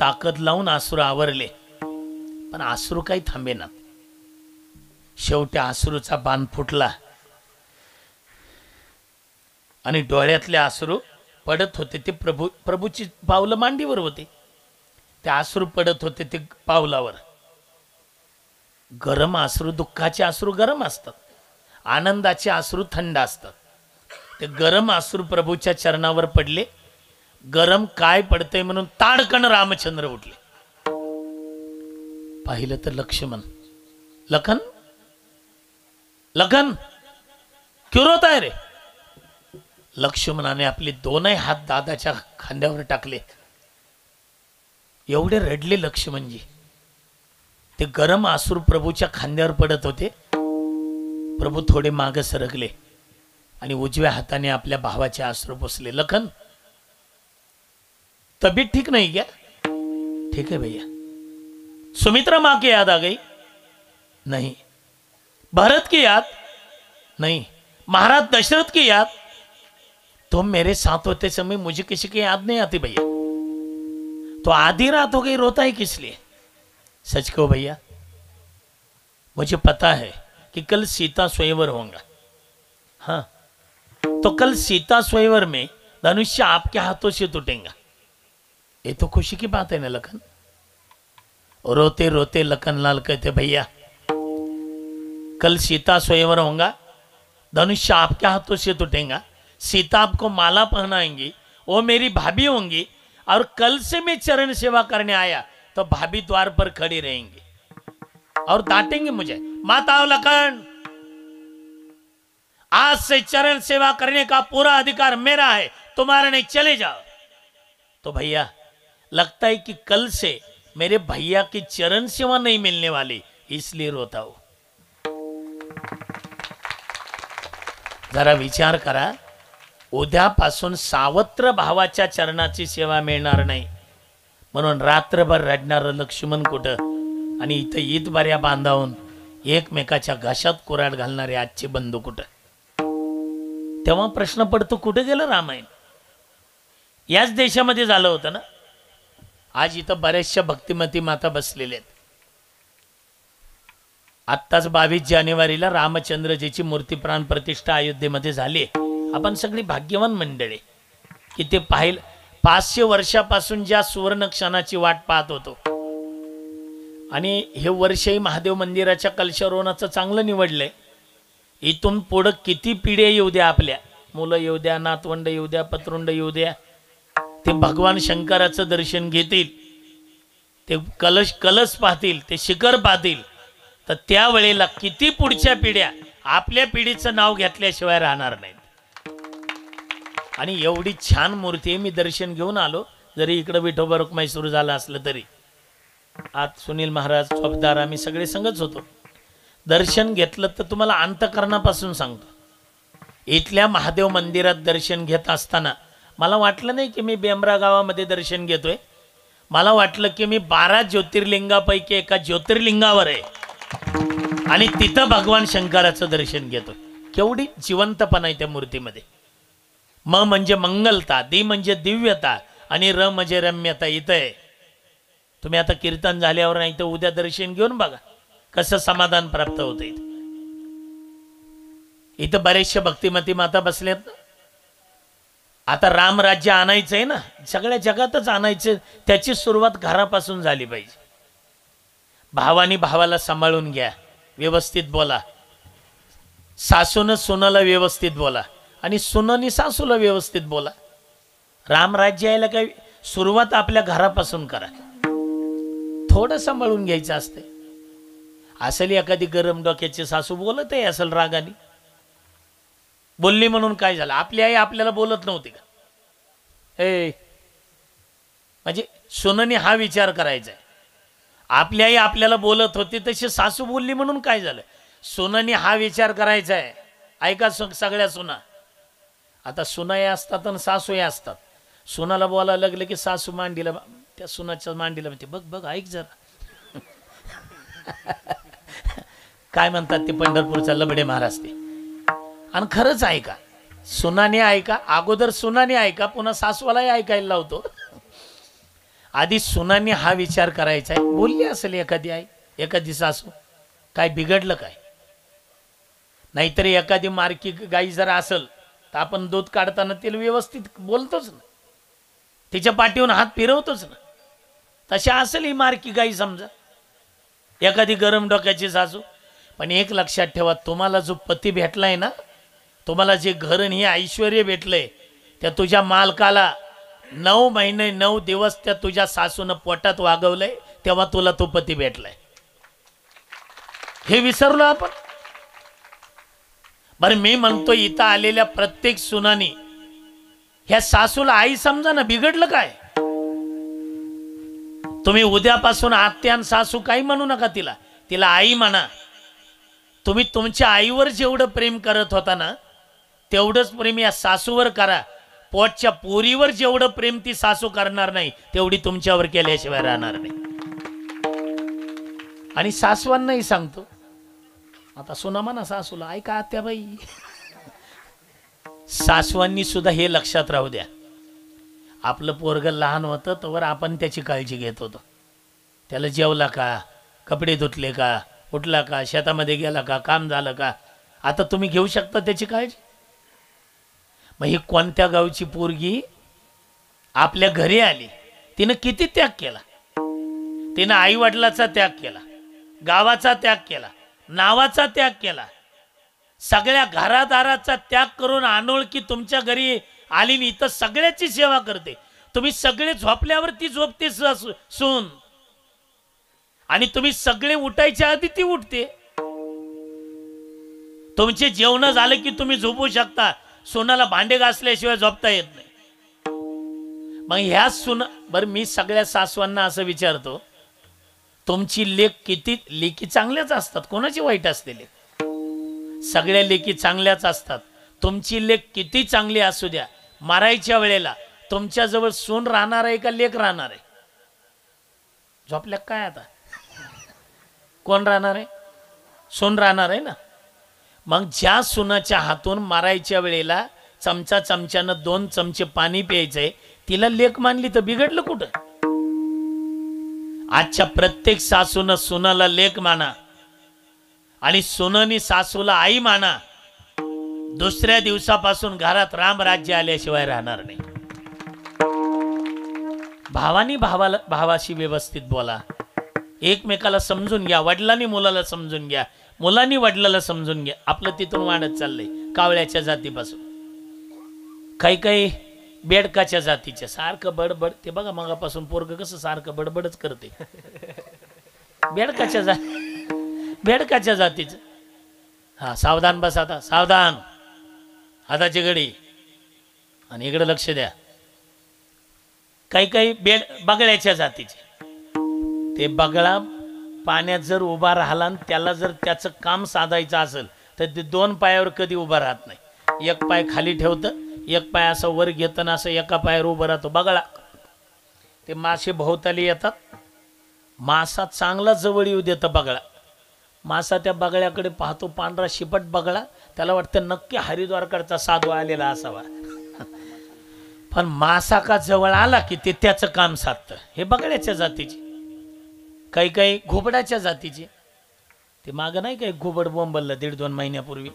ताकद लावून आसुर आवरले, पण आसुर काही थांबेनात. शेवटी आसुरूचा बाण फुटला आणि डोळ्यातले आसुरू पडत होते. ते प्रभूची पावलं मांडीवर होते. ते आसुरू पडत होते ते पावलावर. गरम आसरू, दुःखाचे आसरू गरम असतात, आनंदाचे आसरू थंड असतात. ते गरम आसरू प्रभूच्या चरणावर पडले. गरम काय पडतंय म्हणून ताडकन रामचंद्र उठले. पाहिलं तर लक्ष्मण, लखन लखन क्यों रोता है रे. लक्ष्मणाने आपले दोनही हात दादाच्या खांद्यावर टाकले. एवढे रडले लक्ष्मणजी. ते गरम आसूर प्रभूच्या खांद्यावर पडत होते. प्रभू थोडे मागे सरकले आणि उजव्या हाताने आपल्या भावाचे आश्रू पुसले. लखन, तबीयत ठीक नहीं क्या. ठीक है भैया. सुमित्रा माँ की याद आ गई. नहीं. भरत की याद. नहीं. महाराज दशरथ की याद. तुम मेरे साथ होते समय मुझे किसी की याद नहीं आती भैया. तो आधी रात हो गई, रोता है किस लिए. सच कहो भैया, मुझे पता है कि कल सीता स्वयंवर होगा. हाँ, तो कल सीता स्वयंवर में धनुष्य आपके हाथों से टूटेगा. ये तो खुशी की बात है ना लखन. रोते रोते लखनलाल कहते, भैया कल सीता स्वयंवर होगा, धनुष्य आपके हाथों से टूटेगा, सीता आपको माला पहनाएंगी, वो मेरी भाभी होंगी, और कल से मैं चरण सेवा करने आया तो भाभी द्वार पर खड़ी रहेंगी और डांटेंगे मुझे, माता लखन आज से चरण सेवा करने का पूरा अधिकार मेरा है, तुम्हारा नहीं, चले जाओ. तो भैया लगता है कि कल से मेरे भैया की चरण सेवा नहीं मिलने वाली, इसलिए रोता हूं. जरा विचार करा, उद्यापासून सावत्र भावाच्या चरणाची सेवा मिळणार नाही म्हणून रात्रभर रडणारं लक्ष्मण कुठं आणि इथं ईदबाऱ्या बांधावून एकमेकाच्या घशात कुऱ्हाड घालणारे आजचे बंधू कुठं. तेव्हा प्रश्न पडतो, कुठे गेलं रामायण. याच देशामध्ये झालं होतं ना. आज इथं बऱ्याचशा भक्तिमती माता बसलेल्या आहेत. आत्ताच 22 जानेवारीला रामचंद्रजीची मूर्ती प्राण प्रतिष्ठा अयोध्येमध्ये झाली. आपण सगळी भाग्यवान मंडळी की ते पाहिलं. 500 वर्षापासून ज्या सुवर्ण क्षणाची वाट पाहत होतो आणि हे वर्षही महादेव मंदिराच्या कलशारोहणाचं चांगलं निवडलंय. इथून पुढं किती पिढ्या येऊ द्या, आपल्या मुलं येऊ द्या, नातवंड येऊ द्या, पतरुंड येऊ द्या, ते भगवान शंकराचं दर्शन घेतील, ते कलश पाहतील, ते शिखर पाहतील, तर त्यावेळेला किती पुढच्या पिढ्या आपल्या पिढीचं नाव घेतल्याशिवाय राहणार नाहीत. आणि एवढी छान मूर्ती आहे. मी दर्शन घेऊन आलो, जरी इकडं विठोबा रुक्माई सुरू झालं असलं तरी. आज सुनील महाराज, चौकदार, आम्ही सगळे संगच होतो. दर्शन घेतलं तर तुम्हाला अंतकरणापासून सांगतो, इथल्या महादेव मंदिरात दर्शन घेत असताना मला वाटलं नाही की मी बेंबरा गावामध्ये दर्शन घेतोय. मला वाटलं की मी 12 ज्योतिर्लिंगापैकी एका ज्योतिर्लिंगावर आहे आणि तिथं भगवान शंकराचं दर्शन घेतोय. केवढी जिवंतपणा आहे त्या मूर्तीमध्ये. म म्हणजे मंगलता, दी म्हणजे दिव्यता आणि र म्हणजे रम्यता इथं आहे. तुम्ही आता कीर्तन झाल्यावर नाही तर उद्या दर्शन घेऊन बघा कसं समाधान प्राप्त होतं. इथं बरेचशे भक्तिमती माता बसल्यात. आता रामराज्य आणायचं आहे ना, सगळ्या जगातच आणायचं. त्याची सुरुवात घरापासून झाली पाहिजे. भावानी भावाला सांभाळून घ्या, व्यवस्थित बोला. सासूनं सुनाला व्यवस्थित बोला आणि सुनानी सासूला व्यवस्थित बोला. रामराज्य यायला काही सुरुवात आपल्या घरापासून करा. थोडं सांभाळून घ्यायचं असते. असेल एखादी गरम डोक्याची सासू बोलत आहे असेल रागाने, बोलली म्हणून काय झालं. आपली आई आपल्याला बोलत नव्हती का. हे म्हणजे सुनाने हा विचार करायचा आहे. आपली आई आपल्याला बोलत होती तशी सासू बोलली म्हणून काय झालं. सुनाने हा विचार करायचा आहे. ऐका सगळ्या सुना. आता सुनाही असतात आणि सासूही असतात. सुनाला बोलायला लागलं की सासू मांडीला, त्या सुनाच्या मांडीला म्हणते, बघ बघ ऐक जरा. काय म्हणतात ते पंढरपूरचा लबडे महाराज ते. आणि खरंच ऐका, सुनाने ऐका, अगोदर सुनाने ऐका, पुन्हा सासवालाही ऐकायला लावतो. आधी सुनाने हा विचार करायचा आहे, बोलली असेल एखादी आई, एखादी सासू, काय बिघडलं काय? नाहीतरी एखादी मारकी गाई जर असेल तर आपण दूध काढताना तिला व्यवस्थित बोलतोच ना, तिच्या पाठीवरून हात फिरवतोच ना. तशी असेल ही मारकी गाई समजा, एखादी गरम डोक्याची सासू. पण एक लक्षात ठेवा, तुम्हाला जो पती भेटलाय ना, तुम्हाला जे घर आणि हे ऐश्वर्य भेटलंय, त्या तुझ्या मालकाला 9 महिने 9 दिवस त्या तुझ्या सासूनं पोटात वागवलंय, तेव्हा तुला तो पती भेटलाय. हे विसरलो आपण. बरं मी म्हणतो, इथं आलेल्या प्रत्येक सुनानी ह्या सासूला आई समजा ना. बिघडलं काय? तुम्ही उद्यापासून आत्या आणि सासू काही म्हणू नका, तिला आई म्हणा. तुम्ही तुमच्या आईवर जेवढं प्रेम करत होता ना, तेवढंच प्रेम या सासूवर करा. पोटच्या पोरीवर जेवढं प्रेम ती सासू करणार नाही, तेवढी तुमच्यावर केल्याशिवाय राहणार नाही. आणि सासवांनाही सांगतो, आता सुना म्हणा सासूला, ऐका आत्याबाई, सासवांनी सुद्धा हे लक्षात राहू द्या, आपलं पोरगं लहान होतं तोवर आपण त्याची काळजी घेत होतो. त्याला जेवला का, कपडे धुतले का, उठला का, शेतामध्ये गेला का, काम झालं का, आता तुम्ही घेऊ शकता त्याची काळजी? मग ही कोणत्या गावची पोरगी आपल्या घरी आली, तिनं किती त्याग केला. तिनं आई वडिलाचा त्याग केला, गावाचा त्याग केला, नावाचा त्याग केला, सगळ्या घरादाराचा त्याग करून अनोळखी तुमच्या घरी आली. इथं सगळ्याची सेवा करते. तुम्ही सगळे झोपल्यावर ती झोपते सून, आणि तुम्ही सगळे उठायच्या आधी ती उठते. तुमचे जेवण झालं की तुम्ही झोपू शकता, सोनाला भांडे घासल्याशिवाय झोपता येत नाही. मग ह्या सुना, बरं मी सगळ्या सासवांना असं विचारतो, तुमची लेक किती, लेकी चांगल्याच असतात, कोणाची वाईट असते लेक? सगळ्या लेकी चांगल्याच असतात. तुमची लेक किती चांगली असू द्या, मारायच्या वेळेला तुमच्याजवळ सून राहणार आहे का लेक राहणार आहे? झोपल्या काय आता? कोण राहणार आहे? सून राहणार आहे ना. मग ज्या सुनाच्या हातून मारायच्या वेळेला चमच्यानं 2 चमचे पाणी प्यायचंय, तिला लेक मानली तर बिघडलं कुठं? आजच्या प्रत्येक सासून सुनाला लेक माना, आणि सुनानी सासूला आई माना. दुसऱ्या दिवसापासून घरात रामराज्य आल्याशिवाय राहणार नाही. भावानी भावाशी व्यवस्थित बोला, एकमेकाला समजून घ्या. वडिलांनी मुलाला समजून घ्या, मुलांनी वडिलाला समजून घ्या. आपलं तिथून वाढत चाललंय कावळ्याच्या जातीपासून. काही बेडकाच्या जातीच्या, सारखं बडबड. ते बघा मगापासून पोरग कसं सारखं बडबडच करते. बेडकाच्या जातीचं. हा, सावधान बस, आता सावधान, हाताची घडी, आणि इकडे लक्ष द्या. काही बगळ्याच्या जातीचे. ते बगळा पाण्यात जर उभा राहिला आणि त्याला जर त्याचं काम साधायचं असेल तर ते 2 पायावर कधी उभा राहत नाही. एक पाय खाली ठेवतं, एक पाय असं वर घेतं, असं एका पायावर उभं राहतो बगळा. ते मासे भोवताली येतात, मासा चांगला जवळ येऊ देतं बगळा. मासा त्या बगळ्याकडे पाहतो, पांढरा शिपट बगळा. त्याला वाटतं नक्की हरिद्वारकडचा साधू आलेला असावा. पण मासा का जवळ आला की ते त्याचं काम साधतं. हे बगळ्याच्या जातीचे. काही घुबडाच्या जातीचे. ते मागं नाही काही घुबड बोंबललं 1.5-2 महिन्यापूर्वी,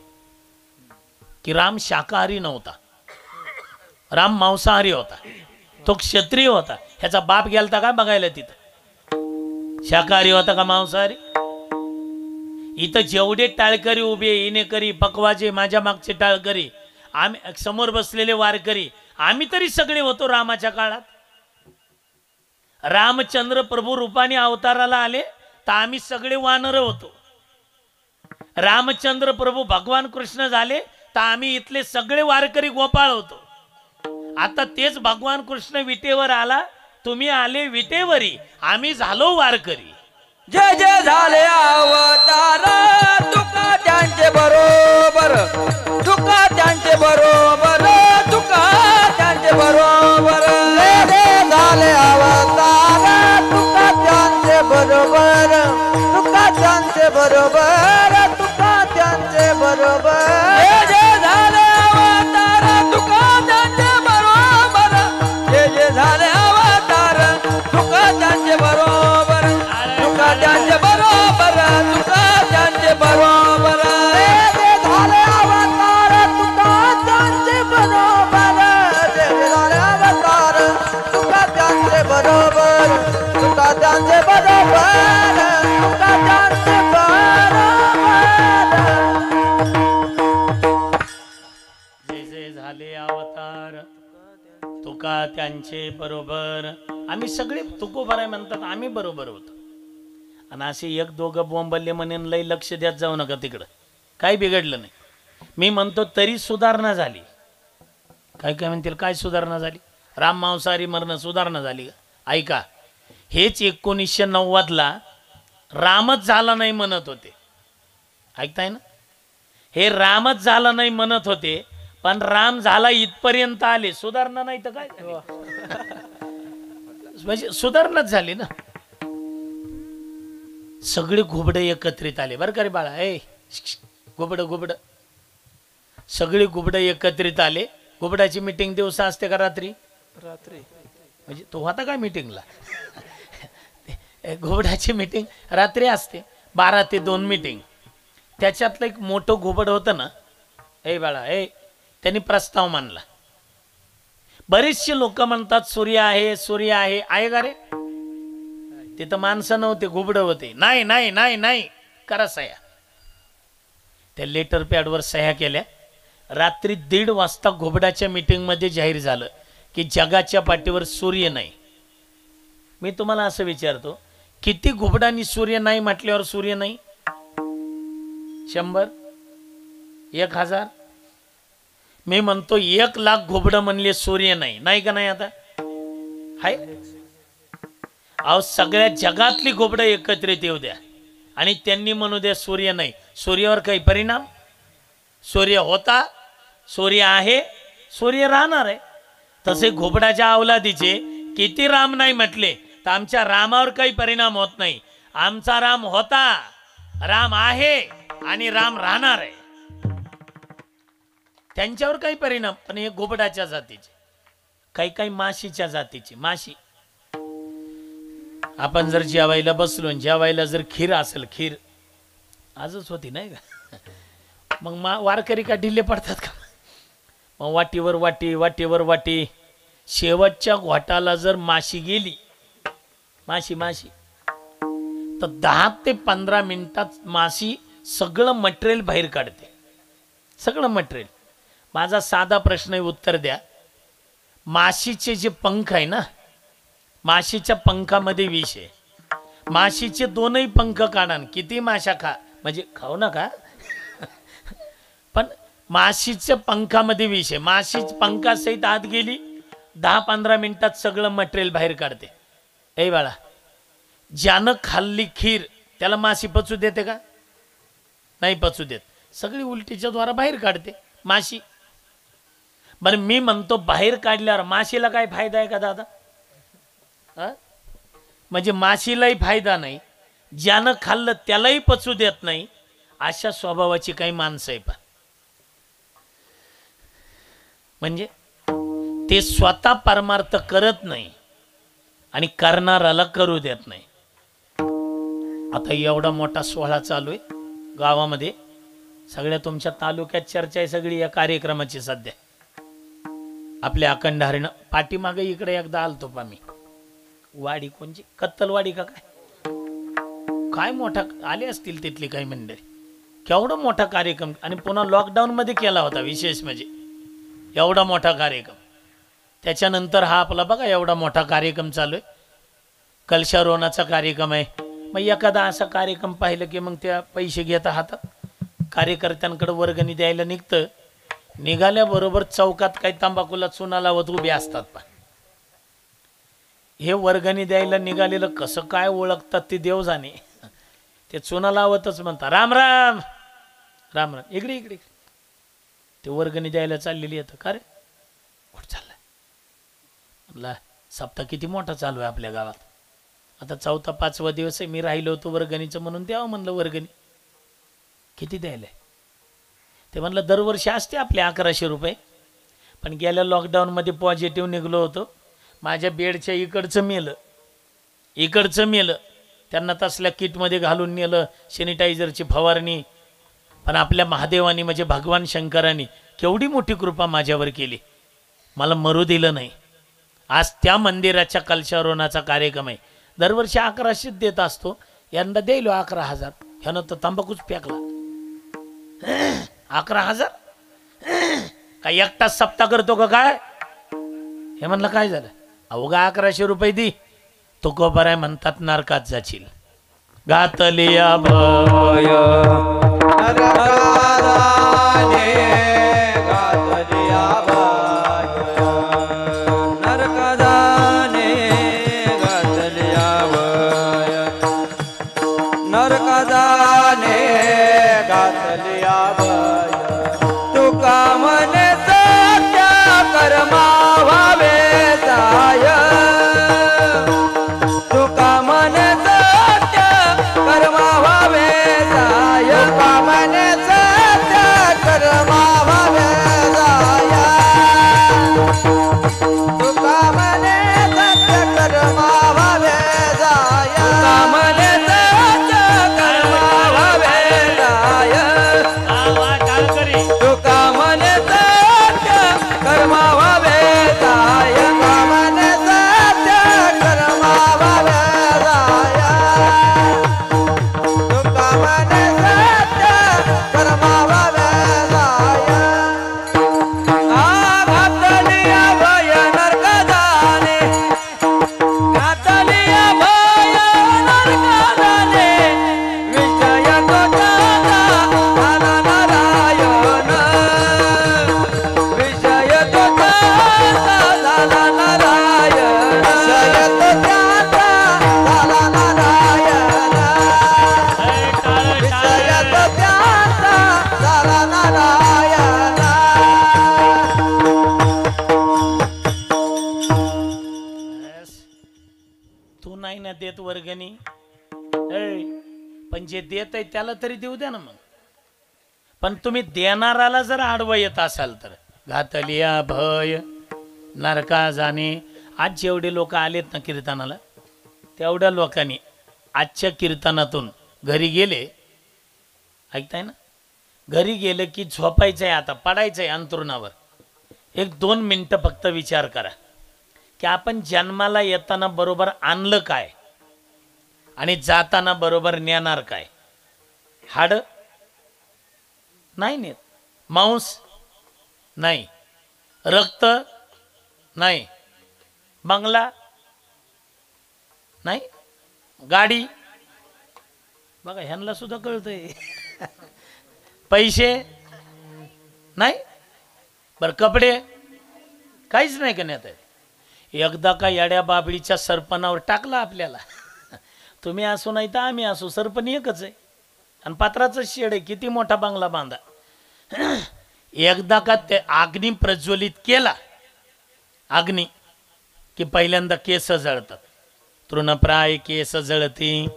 की राम शाकाहारी नव्हता, राम मांसाहारी होता, तो क्षत्रिय होता. ह्याचा बाप गेलता का बघायला तिथं, शाकाहारी होता का मांसाहारी? इथं जेवढे टाळकरी उभे, इनेकरी, पकवाजे, माझ्या मागचे टाळकरी, आम्ही समोर बसलेले वारकरी, आम्ही तरी सगळे होतो रामाच्या काळात. रामचंद्र प्रभू रूपाने अवताराला आले तर आम्ही सगळे वानर होतो. रामचंद्र प्रभू भगवान कृष्ण झाले तर आम्ही इथले सगळे वारकरी गोपाळ होतो. आता तेच भगवान कृष्ण विटेवर आला, तुम्ही आले विटेवरी, आम्ही झालो वारकरी. जय जय झाले अवतार, तुका त्यांचे बरोबर, तुका त्यांचे बरोबर, तुका त्यांचे बरोबर. जय जय झाले अवतार, तुका त्यांचे बरोबर, तुका त्यांचे बरोबर. त्यांचे बरोबर आम्ही सगळे तुकोबाराय म्हणतात आम्ही बरोबर होतो. आणि असे एक दोघं बोंबल्ले म्हणून लई लक्ष द्यात जाऊ नका तिकडं, काही बिघडलं नाही. मी म्हणतो तरी सुधारणा झाली. काय काय म्हणतील काय सुधारणा झाली? राम मांसाहारी मरण सुधारणा झाली का? ऐका, हेच 1990ला रामच झाला नाही म्हणत होते. ऐकताय ना? हे रामच झाला नाही म्हणत होते, पण राम झाला इथपर्यंत आले. सुधारणा नाही तर काय म्हणजे सुधारणाच झाली ना. सगळे घुबडे एकत्रित आले बरं का रे बाळा. ए घुबड सगळी घुबडं एकत्रित आले. घुबडाची मीटिंग दिवसा असते का रात्री? रात्री. म्हणजे तो होता काय मीटिंगला? घुबडाची मीटिंग रात्री असते, 12 ते 2 मीटिंग. त्याच्यातलं एक मोठं घुबड होतं ना, ए बाळा ए, त्यांनी प्रस्ताव मांडला. बरेचसे लोक म्हणतात सूर्य आहे सूर्य आहे. आहे का रे? तिथं माणसं नव्हते, घुबड होते. नाही नाही नाही नाही करा सह्या. त्या लेटर पॅडवर सह्या केल्या. रात्री 1:30 वाजता घुबडाच्या मीटिंगमध्ये जाहीर झालं की जगाच्या पाठीवर सूर्य नाही. मी तुम्हाला असं विचारतो, किती घुबडांनी सूर्य नाही म्हटल्यावर सूर्य नाही? 100? 1000? मी म्हणतो 1,00,000 घुबडं म्हणले सूर्य नाही. नाही का नाही? आता हाय अहो, सगळ्या जगातली घुबडं एकत्रित येऊ द्या आणि त्यांनी म्हणू द्या सूर्य नाही. सूर्यावर काही परिणाम? सूर्य होता, सूर्य आहे, सूर्य राहणार आहे. तसे घुबडाच्या अवलादीचे किती राम नाही म्हटले तर आमच्या रामावर काही परिणाम होत नाही. आमचा राम होता, राम आहे आणि राम राहणार आहे. त्यांच्यावर काही परिणाम. पण हे घुबडाच्या जातीचे, काही काही माशीच्या जातीचे. माशी आपण जर जेवायला बसलो, जेवायला जर खीर असेल, खीर आजच होती नाही का, मग वारकरी का ढिल्ले पडतात का? मग वाटीवर वाटी, वाटीवर वाटी, शेवटच्या घोटाला जर माशी गेली, माशी तर 10 ते 15 मिनिटात माशी सगळं मटेरियल बाहेर काढते. सगळं मटेरियल. माझा साधा प्रश्न उत्तर द्या. माशीचे जे पंख आहे ना, माशीच्या पंखामध्ये विष आहे. माशीचे 2ही पंख काढा, किती माशा खा, म्हणजे खाऊ नका, पण माशीच्या पंखामध्ये विष आहे. माशी पंखासहित आत गेली, 10-15 मिनिटात सगळं मटेरियल बाहेर काढते. ए बाळा, ज्यानं खाल्ली खीर त्याला माशी पचू देते का? नाही पचू देत. सगळी उलटीच्या द्वारा बाहेर काढते माशी. बरं, मी म्हणतो बाहेर काढल्यावर माशीला काय फायदा आहे का दादा? म्हणजे माशीलाही फायदा नाही, ज्यानं खाल्लं त्यालाही पचू देत नाही. अशा स्वभावाची काही माणसं आहे. पण म्हणजे ते स्वतः परमार्थ करत नाही आणि करणाराला करू देत नाही. आता एवढा मोठा सोहळा चालू आहे गावामध्ये, सगळ्या तुमच्या तालुक्यात चर्चा आहे सगळी या कार्यक्रमाची. सध्या आपल्या अखंड हरिण पाठीमागे इकडे एकदा आलतो पा मी. वाडी कोणची, कत्तलवाडी का काय मोठा आले असतील तिथली काही मंडळी. केवढा मोठा कार्यक्रम, आणि पुन्हा लॉकडाऊन मध्ये केला होता. विशेष म्हणजे एवढा मोठा कार्यक्रम. त्याच्यानंतर हा आपला बघा एवढा मोठा कार्यक्रम चालू आहे, कलशारोहणाचा कार्यक्रम आहे. मग एखादा असा कार्यक्रम पाहिलं की मग त्या पैसे घेता हातात, कार्यकर्त्यांकडे वर्गणी द्यायला निघतं. निघाल्याबरोबर चौकात काही तंबाखूला चुना लावत उभे असतात. पण हे वर्गणी द्यायला निघालेलं कसं काय ओळखतात ते देव जाणे. ते चुना लावतच म्हणतात राम राम राम राम, इकडे इकडे. ते वर्गणी द्यायला चाललेली येतं. का रे कुठं चाललंय? म्हणला सप्ताह किती मोठा चालू आहे आपल्या गावात. आता 4था-5वा दिवस आहे. मी राहिलो होतो वर्गणीचं म्हणून द्यावं म्हणलं वर्गणी. किती द्यायला? ते म्हणलं दरवर्षी असते आपले 1100 रुपये, पण गेल्या लॉकडाऊनमध्ये पॉझिटिव्ह निघलो होतो. माझ्या बेडच्या इकडचं मेलं. त्यांना तसल्या किटमध्ये घालून नेलं, सॅनिटायझरची फवारणी. पण आपल्या महादेवानी म्हणजे भगवान शंकरांनी केवढी मोठी कृपा माझ्यावर केली, मला मरू दिलं नाही. आज त्या मंदिराच्या कलशारोहणाचा कार्यक्रम आहे. दरवर्षी 1100 देत असतो, यंदा द्यायलो 11,000. ह्यानं तर तंबाखूच फेकला. 11,000 काय एकटाच सप्ताह करतो का काय? हे म्हणलं काय झालं? अवघा 1100 रुपये दी, तुकोबराय म्हणतात नरकात जाशील. घातलिया भय नरकादाने घातलिया भय, नरकादाने घातलिया भय, नरकादाने घातलिया भय. तुका म्हणे सत्य कर्मा व्हावे जाय, तुका म्हणे सत्य कर्मा व्हावे जाय, तुका म्हणे सत्य कर्मा व्हावे जाय, तुका म्हणे सत्य कर्मा व्हावे जाय, तुका म्हणे सत्य कर्मा व्हावे जाय, तुका म्हणे सत्य कर्मा व्हावे जाय, तुका म्हणे सत्य कर्मा व्हावे जाय, तुका म्हणे सत्य कर्मा व्हावे जाय. घातलिया भय नरकादाने, घातलिया भय नरकादाने, विषय तो त्याचा झाला नारायण, विषय तो त्याचा झाला नारायण, विषय तो त्याचा झाला नारायण, विषय तो त्याचा झाला नारायण. तू नाही ना देत वर्गणी, पण जे देत आहे त्याला तरी देऊ द्या ना मग. पण तुम्ही देणाराला जर आडवं येत असाल तर घातलिया भय नरका जाणे. आज जेवढे लोक आलेत ना कीर्तनाला, तेवढ्या लोकांनी आजच्या कीर्तनातून घरी गेले, ऐकताय ना, घरी गेले की झोपायचंय, आता पडायचंय अंथरुणावर. 1-2 मिनिटं फक्त विचार करा की आपण जन्माला येताना बरोबर आणलं काय आणि जाताना बरोबर नेणार काय. हाड नाही नेत, मांस नाही, रक्त नाही, बंगला नाही, गाडी बघा ह्यांना सुद्धा कळतंय, पैसे नाही, बरं कपडे काहीच नाही का नेता. एकदा का येड्या बाबळीच्या सरपणावर टाकला आपल्याला, तुम्ही असो नाही तर आम्ही असो, सरपण एकच आहे आणि पात्राचं शेड आहे, किती मोठा बंगला बांधा. एकदा का ते अग्नी प्रज्वलित केला, अग्नी की पहिल्यांदा केस जळतात, तृणप्राय केस जळती,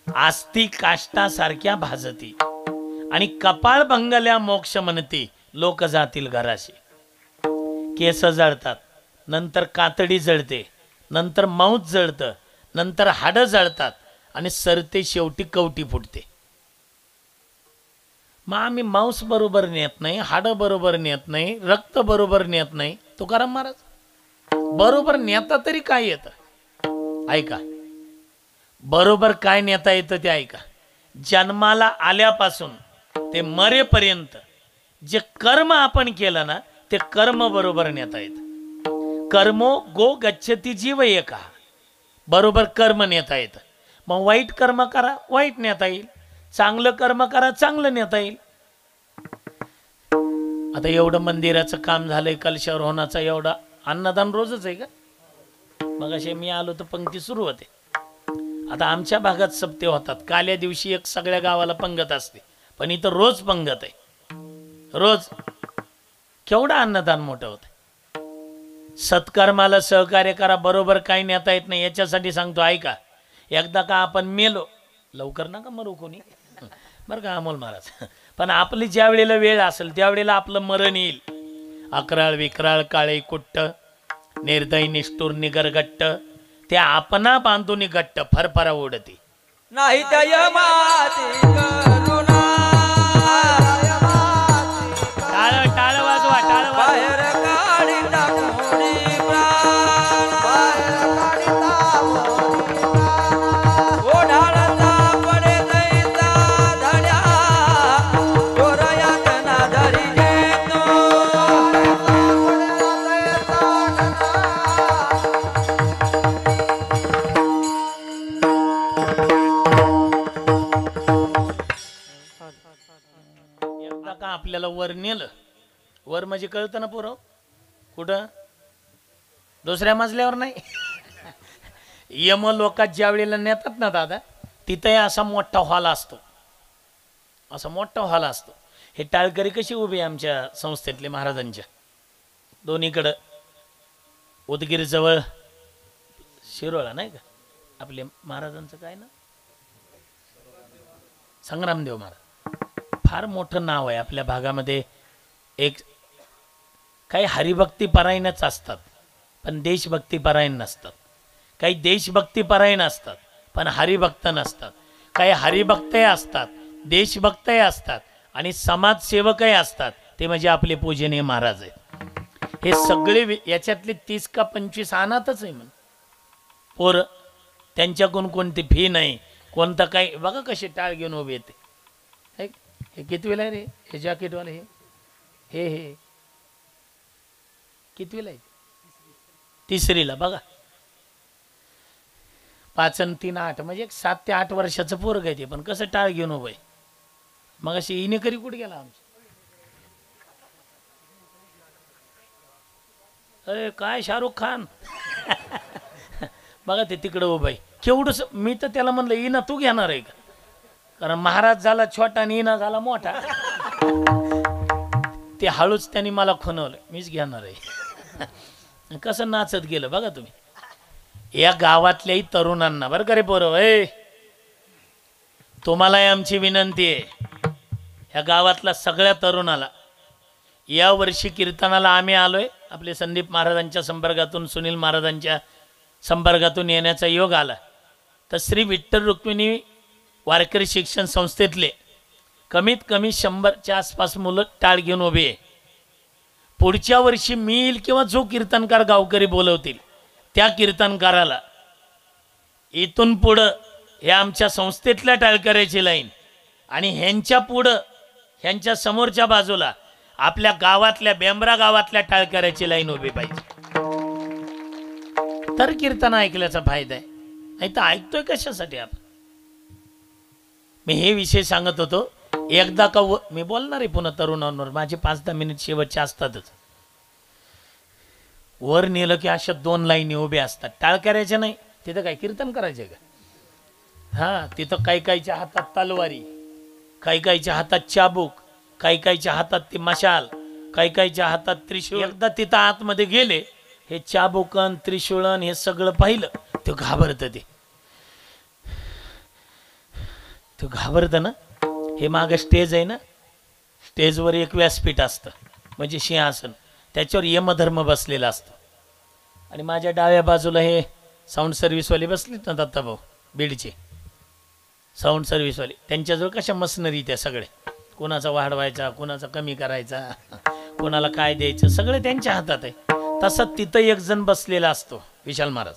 आस्ती काष्टासारख्या भाजती, आणि कपाळ भंगल्या मोक्ष म्हणती, लोक जातील घराशी. केस जळतात, नंतर कातडी जळते, नंतर मांस जळतं, नंतर हाडं जळतात आणि सरते शेवटी कवटी फुटते. मग आम्ही मांस बरोबर नेत नाही, हाडं बरोबर नेत नाही, रक्त बरोबर नेत नाही. तुकाराम महाराज बरोबर नेता तरी काय येतं ऐका, बरोबर काय नेता येतं ते ऐका. जन्माला आल्यापासून ते मरेपर्यंत जे कर्म आपण केलं ना, ते कर्म बरोबर नेता येतं. कर्मो गो गच्छती जीव एका, बरोबर कर्म नेता येतं. मग वाईट कर्म करा, वाईट नेता येईल, चांगलं कर्म करा, चांगलं नेता येईल. आता एवढं मंदिराचं काम झालंय, कलशावर होण्याचा एवढा अन्नदान रोजच आहे का? मग असे मी आलो तर पंक्ती सुरू होते. आता आमच्या भागात सप्ते होतात, काल्या दिवशी एक सगळ्या गावाला पंगत असते, पण इथं रोज पंगत आहे, रोज. केवढं अन्नदान मोठं होतं. सत्कर्माला सहकार्य करा, बरोबर काही नेता येत नाही. याच्यासाठी सांगतो ऐका, एकदा का आपण मेलो, लवकर नका मरू कोणी बरं का अमोल महाराज, पण आपली ज्या वेळेला वेळ असेल त्यावेळेला आपलं मरण येईल. अकराळ विक्राळ काळे कुट्ट, निर्दय निष्ठुर निगरगट्ट, त्या आपणा बांधून गट्ट फरफरा ओढती. नाही त्या माती करुणा, टाळ टाळ वाजवा, टाळ वाजवा. बाहेर काढी टाकूनी प्राण, बाहेर काढी टाकूनी प्राण, ओढाळता पडे दैता धड्या, चोरयातना धरी घेतो, एकदा का आपल्याला वर नेलं, वर म्हणजे कळतं ना पुरं कुठं, दुसऱ्या मजल्यावर नाही. यम लोकात ज्या वेळेला नेतात ना दादा, तिथे असा मोठा हॉल असतो, असा मोठा हॉल असतो. हे टाळकरी कशी उभी आमच्या संस्थेतले महाराजांच्या दोन्हीकडं, उदगीर जवळ शिरोळा नाही का आपले महाराजांचं काय ना, संग्रामदेव महाराज. फार मोठं नाव आहे आपल्या भागामध्ये. एक काही हरिभक्तीपरायणच असतात पण देशभक्तीपरायण नसतात, काही देशभक्तीपरायण असतात पण हरिभक्त नसतात, काही हरिभक्तही असतात, देशभक्तही असतात आणि समाजसेवकही असतात. ते म्हणजे आपले पूजनीय महाराज आहेत. हे सगळे याच्यातले 30 का 25 अनाथच आहे म्हण पोरं. त्यांच्याकडून कोणती फी नाही, कोणतं काही. बघा कसे टाळ घेऊन उभे येते. हे कितवीला आहे रे हे जॅकेटवाले, हे हे कितवीला आहे? तिसरीला. बघा 5 आणि 3 8 म्हणजे 7 ते 8 वर्षाचं पोरग आहे ते, पण कसं टाळ घेऊन उभं आहे. मग अशी इनेकरी कुठे गेला आमचं? अरे काय शाहरुख खान. बघा ते तिकडं उभं आहे केवढंच. मी तर त्याला म्हणलं इना तू घेणार आहे का, कारण महाराज झाला छोटा आणि इना झाला मोठा. ते हळूच त्यांनी मला खुणवलं, मीच घेणार आहे. कसं नाचत गेलं बघा तुम्ही. या गावातल्याही तरुणांना बरं का रे पोरं, तुम्हाला आमची विनंती आहे, ह्या गावातला सगळ्या तरुणाला, या वर्षी कीर्तनाला आम्ही आलोय. आपले संदीप महाराजांच्या संपर्कातून, सुनील महाराजांच्या संपर्कातून येण्याचा योग आला. तर श्री विठ्ठल रुक्मिणी वारकरी शिक्षण संस्थेतले कमीत कमी 100च्या आसपास मुलं टाळ घेऊन उभे आहे. पुढच्या वर्षी मी येईल किंवा जो कीर्तनकार गावकरी बोलवतील त्या कीर्तनकाराला इथून पुढं हे आमच्या संस्थेतल्या टाळकऱ्याची लाईन आणि ह्यांच्या पुढं ह्यांच्या समोरच्या बाजूला आपल्या गावातल्या बेंबरा गावातल्या टाळकऱ्याची लाईन उभी पाहिजे. तर कीर्तन ऐकल्याचा फायदा आहे, नाही तर ऐकतोय कशासाठी आपण. मी हे विषय सांगत होतो. एकदा का मी बोलणार आहे पुन्हा तरुणांवर, माझे 5-10 मिनिट शेवटचे असतातच. वर नेलं की अशा 2 लाईनी उभ्या असतात, टाळकऱ्याच्या नाही. तिथं काय कीर्तन करायचे का? हा, तिथं काही काहीच्या हातात तलवारी, काही काहीच्या हातात चाबूक, काही काहीच्या हातात ती मशाल, काही काहीच्या हातात त्रिशूळ. एकदा तिथं आतमध्ये गेले, हे चाबुकन त्रिशूळन हे सगळं पाहिलं, ते घाबरतं. ते घाबरतं ना. हे मागं स्टेज आहे ना, स्टेजवर एक व्यासपीठ असतं म्हणजे सिंहासन, त्याच्यावर यमधर्म बसलेला असतो. आणि माझ्या डाव्या बाजूला हे साऊंड सर्व्हिसवाले बसलेत ना दत्ताभाऊ बीडचे साऊंड सर्व्हिसवाले. त्यांच्याजवळ कशा मशनरी त्या सगळ्या, कोणाचा वाढवायचा, कोणाचा कमी करायचा, कोणाला काय द्यायचं, सगळं त्यांच्या हातात आहे. तसं तिथं एक जण बसलेला असतो विशाल महाराज,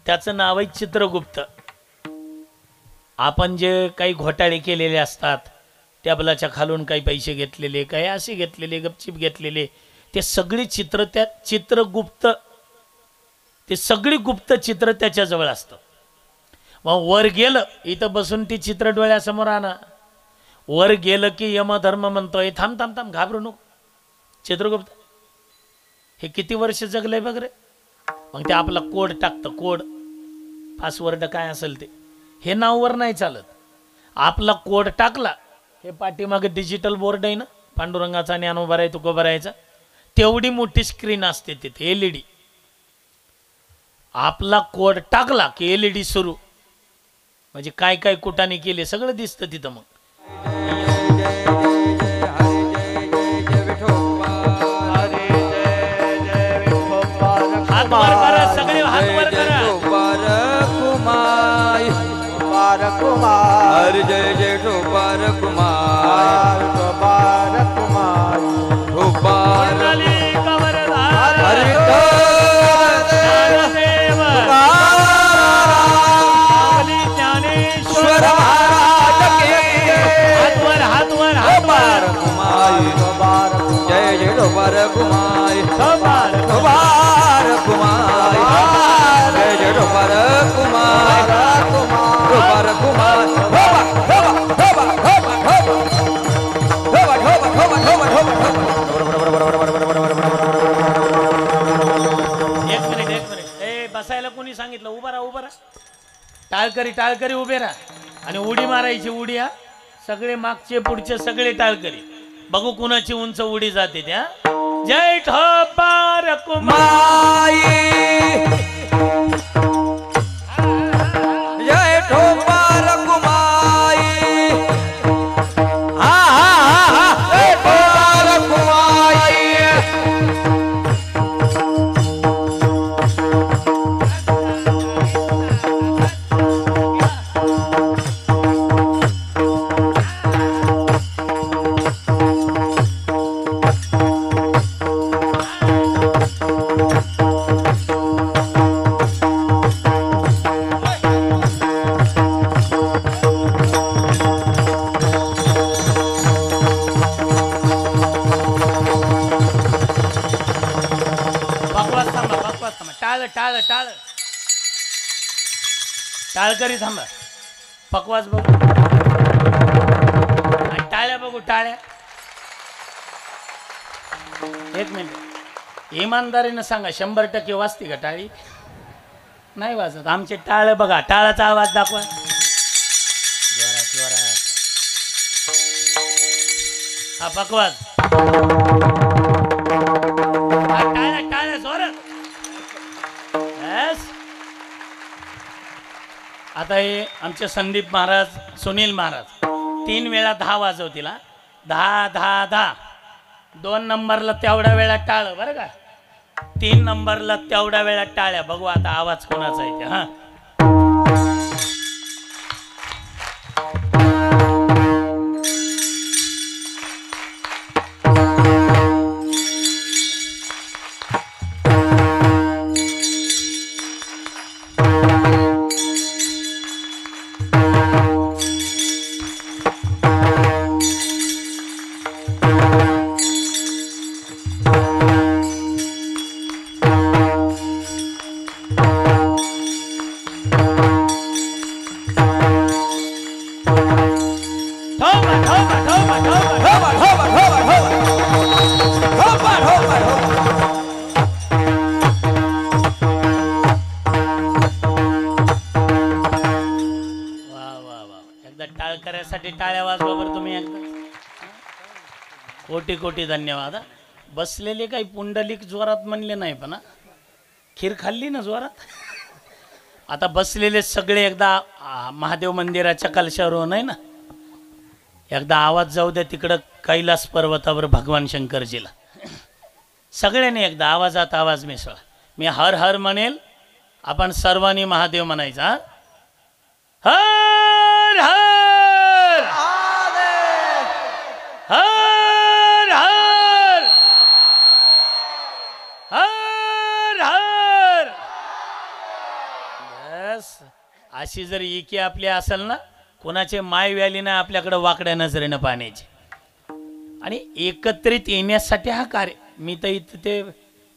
त्याचं नाव आहे चित्रगुप्त. आपण जे काही घोटाळे केलेले असतात, टॅबलाच्या खालून काही पैसे घेतलेले, काही असे घेतलेले, गपचिप घेतलेले, ते सगळी चित्र त्या चित्रगुप्त, ते सगळी गुप्त चित्र त्याच्याजवळ असतं. मग वर गेलं, इथं बसून ती चित्र डोळ्यासमोर आणा. वर गेलं की यमधर्म म्हणतोय थांब थांब थांब, घाबरू नको. चित्रगुप्त हे किती वर्ष जगलंय बघ रे. मग ते आपला कोड टाकतं, कोड पासवर्ड काय असेल ते. हे नाववर नाही चालत. आपला कोड टाकला, हे पाठीमागे डिजिटल बोर्ड आहे ना पांडुरंगाचा, ज्ञानोबा आहे, तुकोबा राहायचा, तेवढी मोठी स्क्रीन असते तिथे LED. आपला कोड टाकला की LED सुरू, म्हणजे काय काय कुटाने केले सगळं दिसतं तिथं. मग हात वर करा सगळे, हात वर करा. हरि जय जय ठोपार कुमार, ठोपार कुमार, ठोपार हरि ज्ञानेश्वर महाराज के. हात वर, हात वर, हात वर. कुमार जय जय ठोपार कुमार, ठोपार ठोपार कुमार, जय जय ठोपार कुमार, ठोपार कुमार. टाळकरी उभे राहा आणि उडी मारायची. उडी हा सगळे मागचे पुढचे सगळे टाळकरी. बघू कुणाची उंच उडी जाते त्या. जय ठोपार माई जय ठोपार कुमाई. हा हा हा हा जय ठोपार कुमाई. टाळकरी थांबा. पकवास बघू आणि टाळ्या बघू. टाळ्या. एक मिनिट इमानदारीनं सांगा 100% वाजती का टाळी? नाही वाजत. आमचे टाळ बघा. टाळाचा आवाज दाखवा जोरात जोरात. हा पकवास. टाळ्या टाळ्या जोरात. आता हे आमचे संदीप महाराज सुनील महाराज 3 वेळा 10 वाजवतील. 10 10 10. 2 नंबरला तेवढ्या वेळा टाळ बरं का. 3 नंबरला तेवढ्या वेळा टाळ्या. बघू आता आवाज कोणाचा आहे ते. हा टाळकऱ्यासाठी टाळ्या वाजवा बरं तुम्ही एकदा. कोटी कोटी धन्यवाद. बसलेले काही पुंडलिक जोरात म्हणले नाही पण खीर खाल्ली ना जोरात. आता बसलेले सगळे एकदा महादेव मंदिराच्या कलशावर नाही ना एकदा आवाज जाऊ द्या तिकडं कैलास पर्वतावर भगवान शंकरजीला. सगळ्यांनी एकदा आवाजात आवाज मिसळा. मी हर हर म्हणेल आपण सर्वांनी महादेव म्हणायचा. हर हर हर हर हर हर. बस अशी जर इकी आपली असेल ना कोणाचे माय व्याली ना आपल्याकडे वाकड्या नजरेनं पाहण्याची. आणि एकत्रित येण्यासाठी हा कार्य. मी तर इथं ते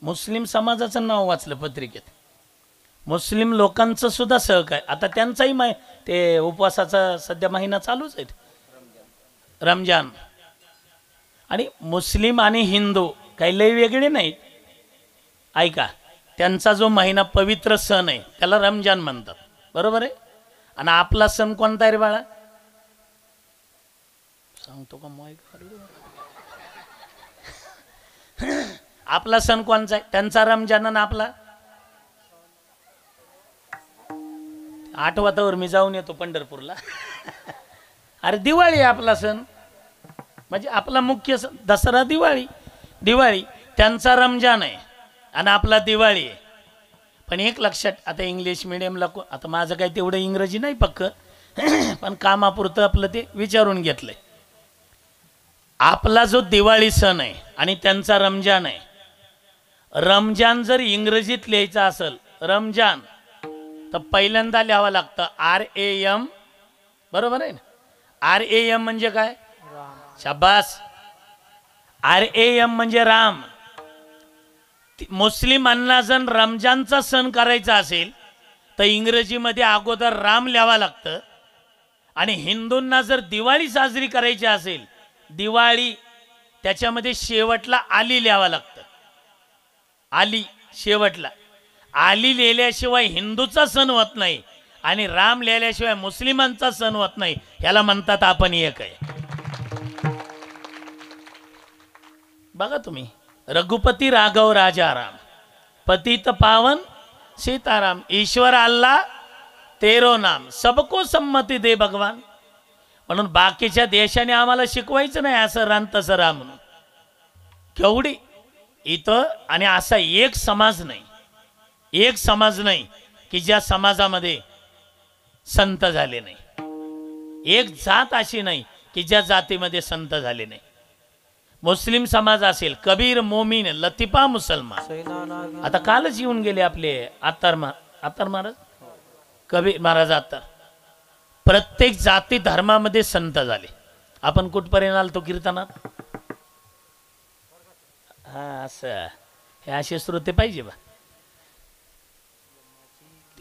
मुस्लिम समाजाचं नाव वाचलं पत्रिकेत. मुस्लिम लोकांचं सुद्धा सहकार्य. आता त्यांचाही ते उपवासाचा सध्या महिना चालूच आहे रमजान. आणि मुस्लिम आणि हिंदू काही लय वेगळे नाहीत. ऐका त्यांचा जो महिना पवित्र सण आहे त्याला रमजान म्हणतात बरोबर आहे. आणि आपला सण कोणता रे बाळा सांगतो का आपला सण कोणचा आहे? त्यांचा रमजान आणि आपला आठवतावर मी जाऊन येतो पंढरपूरला. अरे दिवाळी आहे आपला सण. म्हणजे आपला मुख्य सण दसरा दिवाळी. दिवाळी त्यांचा रमजान आहे आणि आपला दिवाळी आहे. पण एक लक्षात आता इंग्लिश मिडियमला आता माझं काही तेवढं इंग्रजी नाही पक्क पण कामापुरतं आपलं ते विचारून घेतलंय. आपला जो दिवाळी सण आहे आणि त्यांचा रमजान आहे. रमजान जर इंग्रजीत लिहायचं असेल रमजान तर पहिल्यांदा लिहावं लागतं RAM बरोबर आहे ना. RAM म्हणजे काय? शाबास. RAM म्हणजे राम. मुस्लिमांना जर रमजानचा सण करायचा असेल तर इंग्रजीमध्ये अगोदर राम लिहावं लागतं. आणि हिंदूंना जर दिवाळी साजरी करायची असेल दिवाळी त्याच्यामध्ये शेवटला आली लिहावं लागतं. आली शेवटला. आली लिहिल्याशिवाय हिंदूचा सण होत नाही आणि राम लिहिल्याशिवाय मुस्लिमांचा सण होत नाही. ह्याला म्हणतात आपण एक आहे. बघा तुम्ही, रघुपती राघव राजा राम, पतित पावन सीताराम, ईश्वर अल्लाह तेरो नाम, सबको संमती दे भगवान. म्हणून बाकीच्या देशाने आम्हाला शिकवायचं नाही असं राम तसं राम म्हणून. केवढी इथं आणि असा एक समाज नाही, एक समाज नाही की ज्या समाजामध्ये संत झाले नाही. एक जात अशी नाही की ज्या जातीमध्ये संत झाले नाही. मुस्लिम समाज असेल, कबीर, मोमीन, लतिफा, मुसलमान. आता कालच येऊन गेले आपले आत्तार महाराज, कबीर महाराज आत्तार. प्रत्येक जाती धर्मामध्ये संत झाले. आपण कुठपर्यंत आलो तो कीर्तनात? हा, असं हे असे श्रोते पाहिजे बा.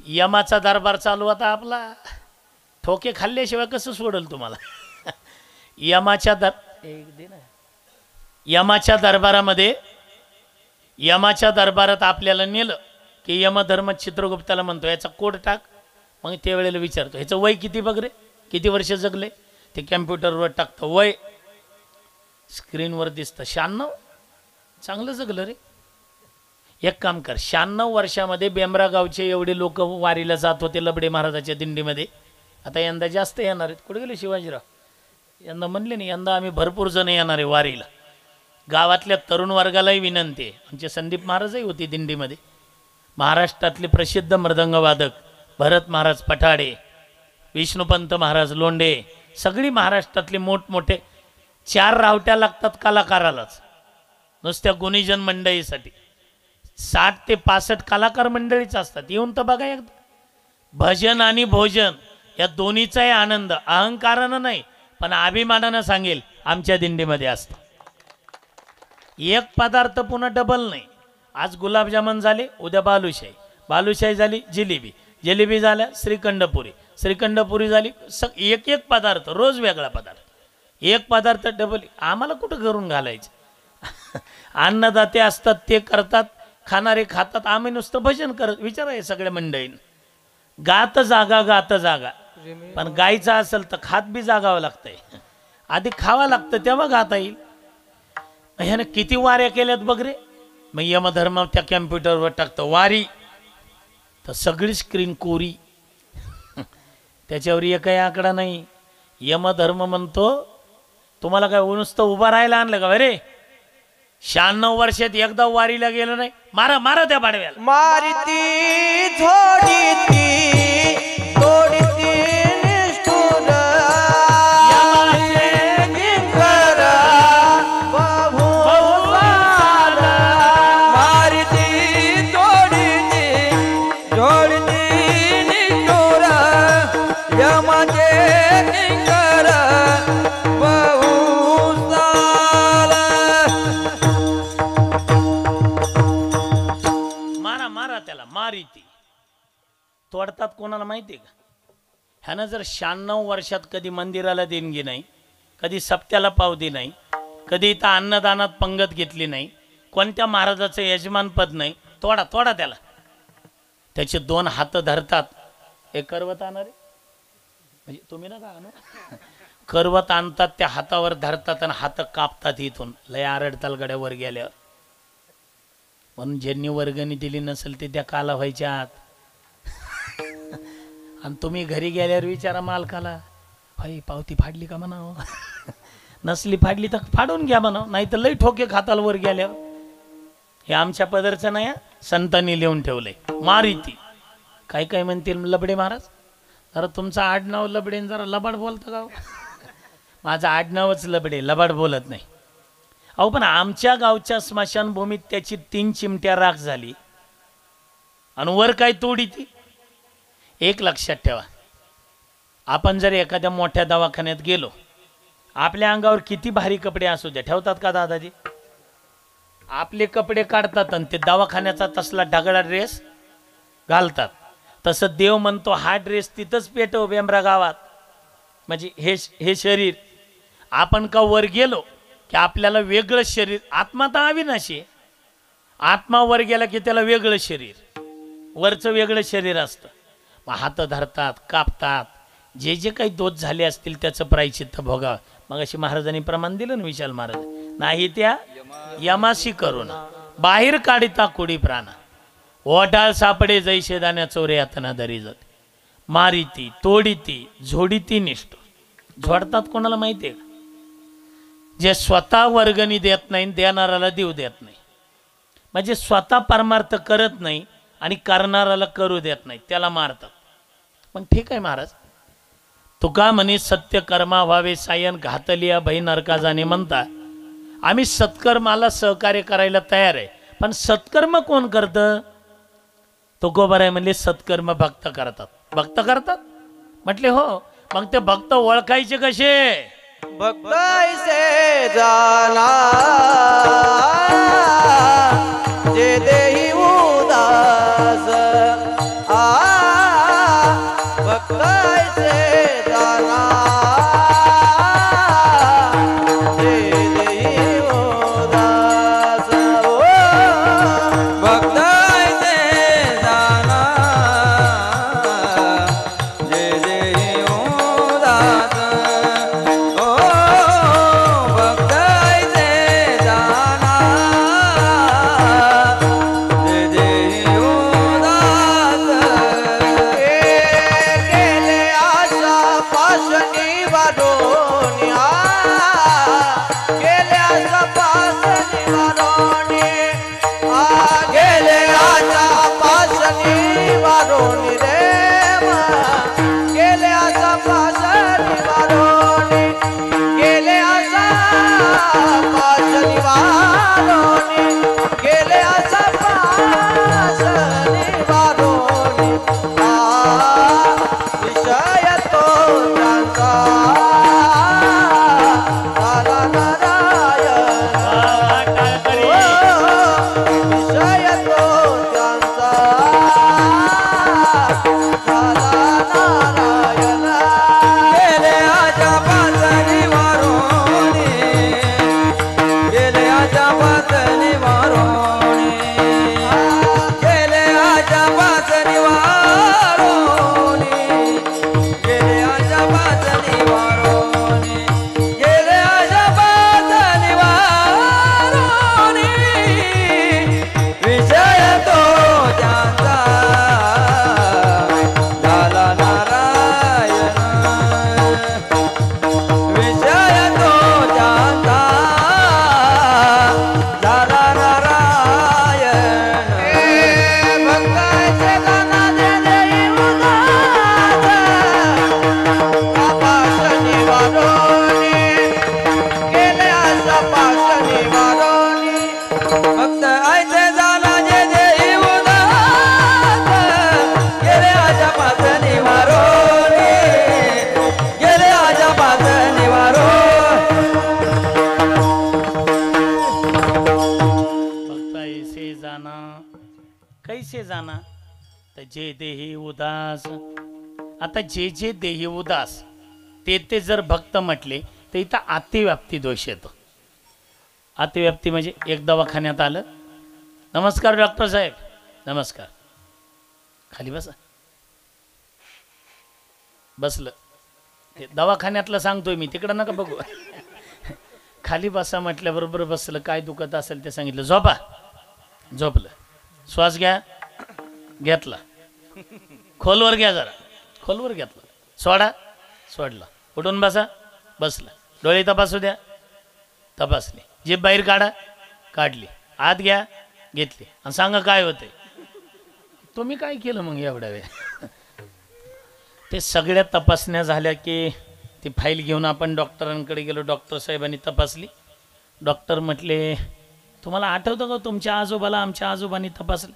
यमाचा दरबार चालू होता आपला. ठोके खाल्ल्याशिवाय कसं सोडल तुम्हाला? यमाच्या दरबारामध्ये, यमाच्या दरबारात आपल्याला नेलं की यमधर्म चित्रगुप्ताला म्हणतो याचा कोड टाक. मग त्या वेळेला विचारतो ह्याचं वय किती बघ रे, किती वर्ष जगले. ते कॅम्प्युटरवर टाकतं वय, स्क्रीनवर दिसतं 96. चांगलं जगलं रे. एक काम कर, 96 वर्षामध्ये बेंबरा गावचे एवढे लोक वारीला जात होते लबडे महाराजाच्या दिंडीमध्ये. आता यंदा जास्त येणार आहेत. कुठे गेले शिवाजीराव? यंदा म्हणले नाही, यंदा आम्ही भरपूर जण येणार आहे वारीला. गावातल्या तरुण वर्गालाही विनंती आहे. आमचे संदीप महाराजही होती दिंडीमध्ये. महाराष्ट्रातले प्रसिद्ध मृदंगवादक भरत महाराज पठाडे, विष्णुपंत महाराज लोंढे, सगळी महाराष्ट्रातले मोठमोठे 4 रावट्या लागतात कलाकारालाच नुसत्या गुणीजन मंडळीसाठी. 60 ते 65 कलाकार मंडळीच असतात. येऊन तर बघा एकदा. भजन आणि भोजन या दोन्हीचाही आनंद अहंकारानं नाही पण अभिमानानं सांगेल आमच्या दिंडीमध्ये असतं. एक पदार्थ पुन्हा डबल नाही. आज गुलाबजामुन झाले, उद्या बालुशाही, बालुशाही झाली जिलेबी, जिलेबी झाल्या श्रीखंडपुरी, श्रीखंडपुरी झाली. एक एक पदार्थ रोज वेगळा पदार्थ. एक पदार्थ डबल. आम्हाला कुठं करून घालायचं? अन्नदाते असतात ते करतात, खाणारे खातात. आम्ही नुसतं भजन करत. विचारा सगळ्या मंडळींना. गात जागा, गात जागा. पण गायचं असेल तर खात बी जागावं लागतंय. आधी खावं लागतं तेव्हा गाता येईल. ह्यानं किती वाऱ्या केल्यात बघ रे. मग यमधर्म त्या कॅम्प्युटरवर टाकतं वारी, तर सगळी स्क्रीन कोरी, त्याच्यावर एकही आकडा नाही. यमधर्म म्हणतो तुम्हाला काय नुसतं उभं राहायला आणलं का रे? 96 वर्षात एकदा वारीला गेलो नाही. मारा मारा त्या भाडव्याला. मारिती झोडीती तोडीती निष्ठुर किंकर बहुसाल. मारिती तोडीती झोडीती निष्ठुर यमाचे किंकर बहुसाल. मारा मारा त्याला. मारिती तोडतात कोणाला माहिती आहे का? ह्यानं जर 96 वर्षात कधी मंदिराला देणगी नाही, कधी सप्त्याला पावती नाही, कधी इथं अन्नदानात पंगत घेतली नाही, कोणत्या महाराजाचं यजमानपद नाही, तोडा तोडा त्याला. त्याचे 2 हात धरतात. हे करवत आणणार आहे म्हणजे तुम्ही ना का आणू, करवत आणतात, त्या हातावर धरतात आणि हात कापतात. इथून लय आरडताल गड्यावर गेल्यावर. म्हणून ज्यांनी वर्गणी दिली नसेल ते त्या काला व्हायच्या आत. आणि तुम्ही घरी गेल्यावर विचारा मालकाला, भाई पावती फाडली का म्हणावं. नसली फाडली तर फाडून घ्या म्हणावं, नाही तर लई ठोके खाताल वर गेल्यावर. हे आमच्या पदरचं नाही, संतांनी लिहून ठेवलंय. मारिती. काय काय म्हणतील लबडे महाराज, जरा तुमचं आडनाव लबडे, जरा लबाड बोलतं का? माझं आडनावच लबडे, लबाड बोलत नाही. अहो पण आमच्या गावच्या स्मशानभूमीत त्याची 3 चिमट्या राख झाली आणि वर काय तोडी ती. एक लक्षात ठेवा, आपण जर एखाद्या मोठ्या दवाखान्यात गेलो, आपल्या अंगावर किती भारी कपडे असू द्या, ठेवतात का दादाजी? आपले कपडे काढतात आणि ते दवाखान्याचा तसला ढगळा ड्रेस घालतात. तसं देव म्हणतो हा ड्रेस तिथंच पेटव बेंबरा गावात. म्हणजे हे शरीर आपण का वर गेलो की आपल्याला वेगळं शरीर. आत्मा तर अविनाशी आहे. आत्मा वर गेला की त्याला वेगळं शरीर, वरचं वेगळं शरीर असतं. मग हात धरतात, कापतात, जे जे काही दोष झाले असतील त्याचं प्रायचित्त भोगावं. मग अशी महाराजांनी प्रमाण दिलं ना विशाल महाराज, नाही त्या यमाशी करून बाहेर काढिता कुडी प्राणा, ओढाळ सापडे जैसे दाण्या चोरे यातना दरी जाते, मारिती तोडीती झोडीती निष्ठ. झोडतात कोणाला माहिती आहे का? जे स्वतः वर्गणी देत नाही, देणाराला देऊ देत नाही, म्हणजे स्वतः परमार्थ करत नाही आणि करणाराला करू देत नाही, त्याला मारतात. मग ठीक आहे महाराज, तुका म्हणे सत्य कर्मा व्हावे सायन घातलिया भई नरका जाणे म्हणता. आम्ही सत्कर्माला सहकार्य करायला तयार आहे, पण सत्कर्म कोण करतं? तुकोबर आहे म्हणले सत्कर्म भक्त करतात. भक्त करतात म्हटले हो. मग ते भक्त ओळखायचे कसे? भक्त ऐसे जाना जे देही उदास, भक्त ऐसे जाना जे देही उदास, भक्त ऐसे जाना जे देही उदास, भक्त ऐसे जाना जे देही उदास. गेले आशा पाशनी वारोनी, गेले आशा पाशनी वारोनी, गेले आशा पाशनी वारोनी रे, गेले आशा पाशनी वारोनी, गेले आशा पाशनी वारोनी, गेले आशा पाशनी वारोनी, विषय तो त्यांचा सारा नारायण, विषय तो त्यांचा सारा नारायण. गेले आजा पासनी वारोणी, गेले आजा पासनी वारोणी, गेले आजा पासनी वारोणी, गेले आजा पासनी वारोणी, गेले आजा पासनी वारोणी, विषय तो त्यांचा झाला नारायण, विषय तो त्यांचा झाला नारायण. भक्ताचे गाना दे देई उदास, पाशनी वारोणी, गेले आशा पाशनी वारोणी, भक्त ऐसे झाला जे देई उदास, गेले आशा पाशनी वारोणी, गेले आशा पाशनी वारोणी. भक्त ऐसे जाना कैसे जाना, तर जे देही उदास. आता जे जे देही उदास ते जर भक्त म्हटले तर इथं अतिव्याप्ती दोष येतो. अतिव्याप्ती म्हणजे एक दवाखान्यात आलं, नमस्कार डॉक्टर साहेब, नमस्कार, खाली बसा. बसलं, ते दवाखान्यातलं सांगतोय मी, तिकडं नका बघू. खाली बसा म्हटल्याबरोबर बसलं, काय दुखत असेल ते सांगितलं, झोपा, झोपलं. श्वास घ्या, घेतला, खोलवर घ्या, जरा खोलवर घेतला, सोडा, सोडला, उठून बसा, बसला, डोळे तपासू द्या, तपासली, जीभ बाहेर काढा, काढली, आत घ्या, घेतली, आणि सांगा काय होतंय. तुम्ही काय केलं मग एवढ्या वेळ? ते सगळ्या तपासण्या झाल्या की ती फाईल घेऊन आपण डॉक्टरांकडे गेलो. डॉक्टर साहेबांनी तपासली. डॉक्टर म्हटले, तुम्हाला आठवतं का तुमच्या आजोबाला आमच्या आजोबांनी तपासलं?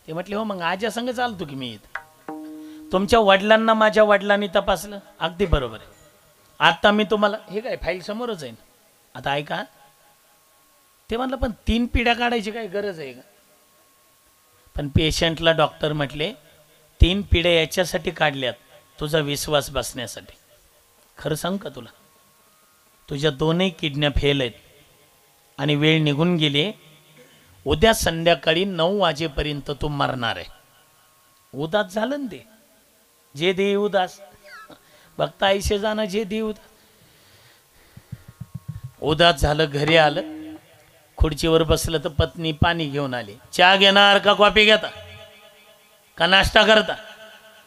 ते म्हटले, हो. मग आज्या संग चालतो की मी इथं. तुमच्या वडिलांना माझ्या वडिलांनी तपासलं? अगदी बरोबर आहे. आता मी तुम्हाला, हे काय फाईल समोरच आहे ना, आता ऐका. ते म्हणलं, पण 3 पिढ्या काढायची काय गरज आहे का? पण पेशंटला डॉक्टर म्हटले, 3 पिढ्या याच्यासाठी काढल्यात तुझा विश्वास बसण्यासाठी. खरं सांग का तुला, तुझ्या 2ही किडन्या फेल आहेत आणि वेळ निघून गेली. उद्या संध्याकाळी 9 वाजेपर्यंत तू मरणार आहे. उदास झालं ना ते. जे दे उदास बघता ऐसे जाणं जे दे उदास. उदास झालं, घरी आलं, खुर्चीवर बसलं तर पत्नी पाणी घेऊन आली. चहा घेणार का कॉफी घेता का नाश्ता करता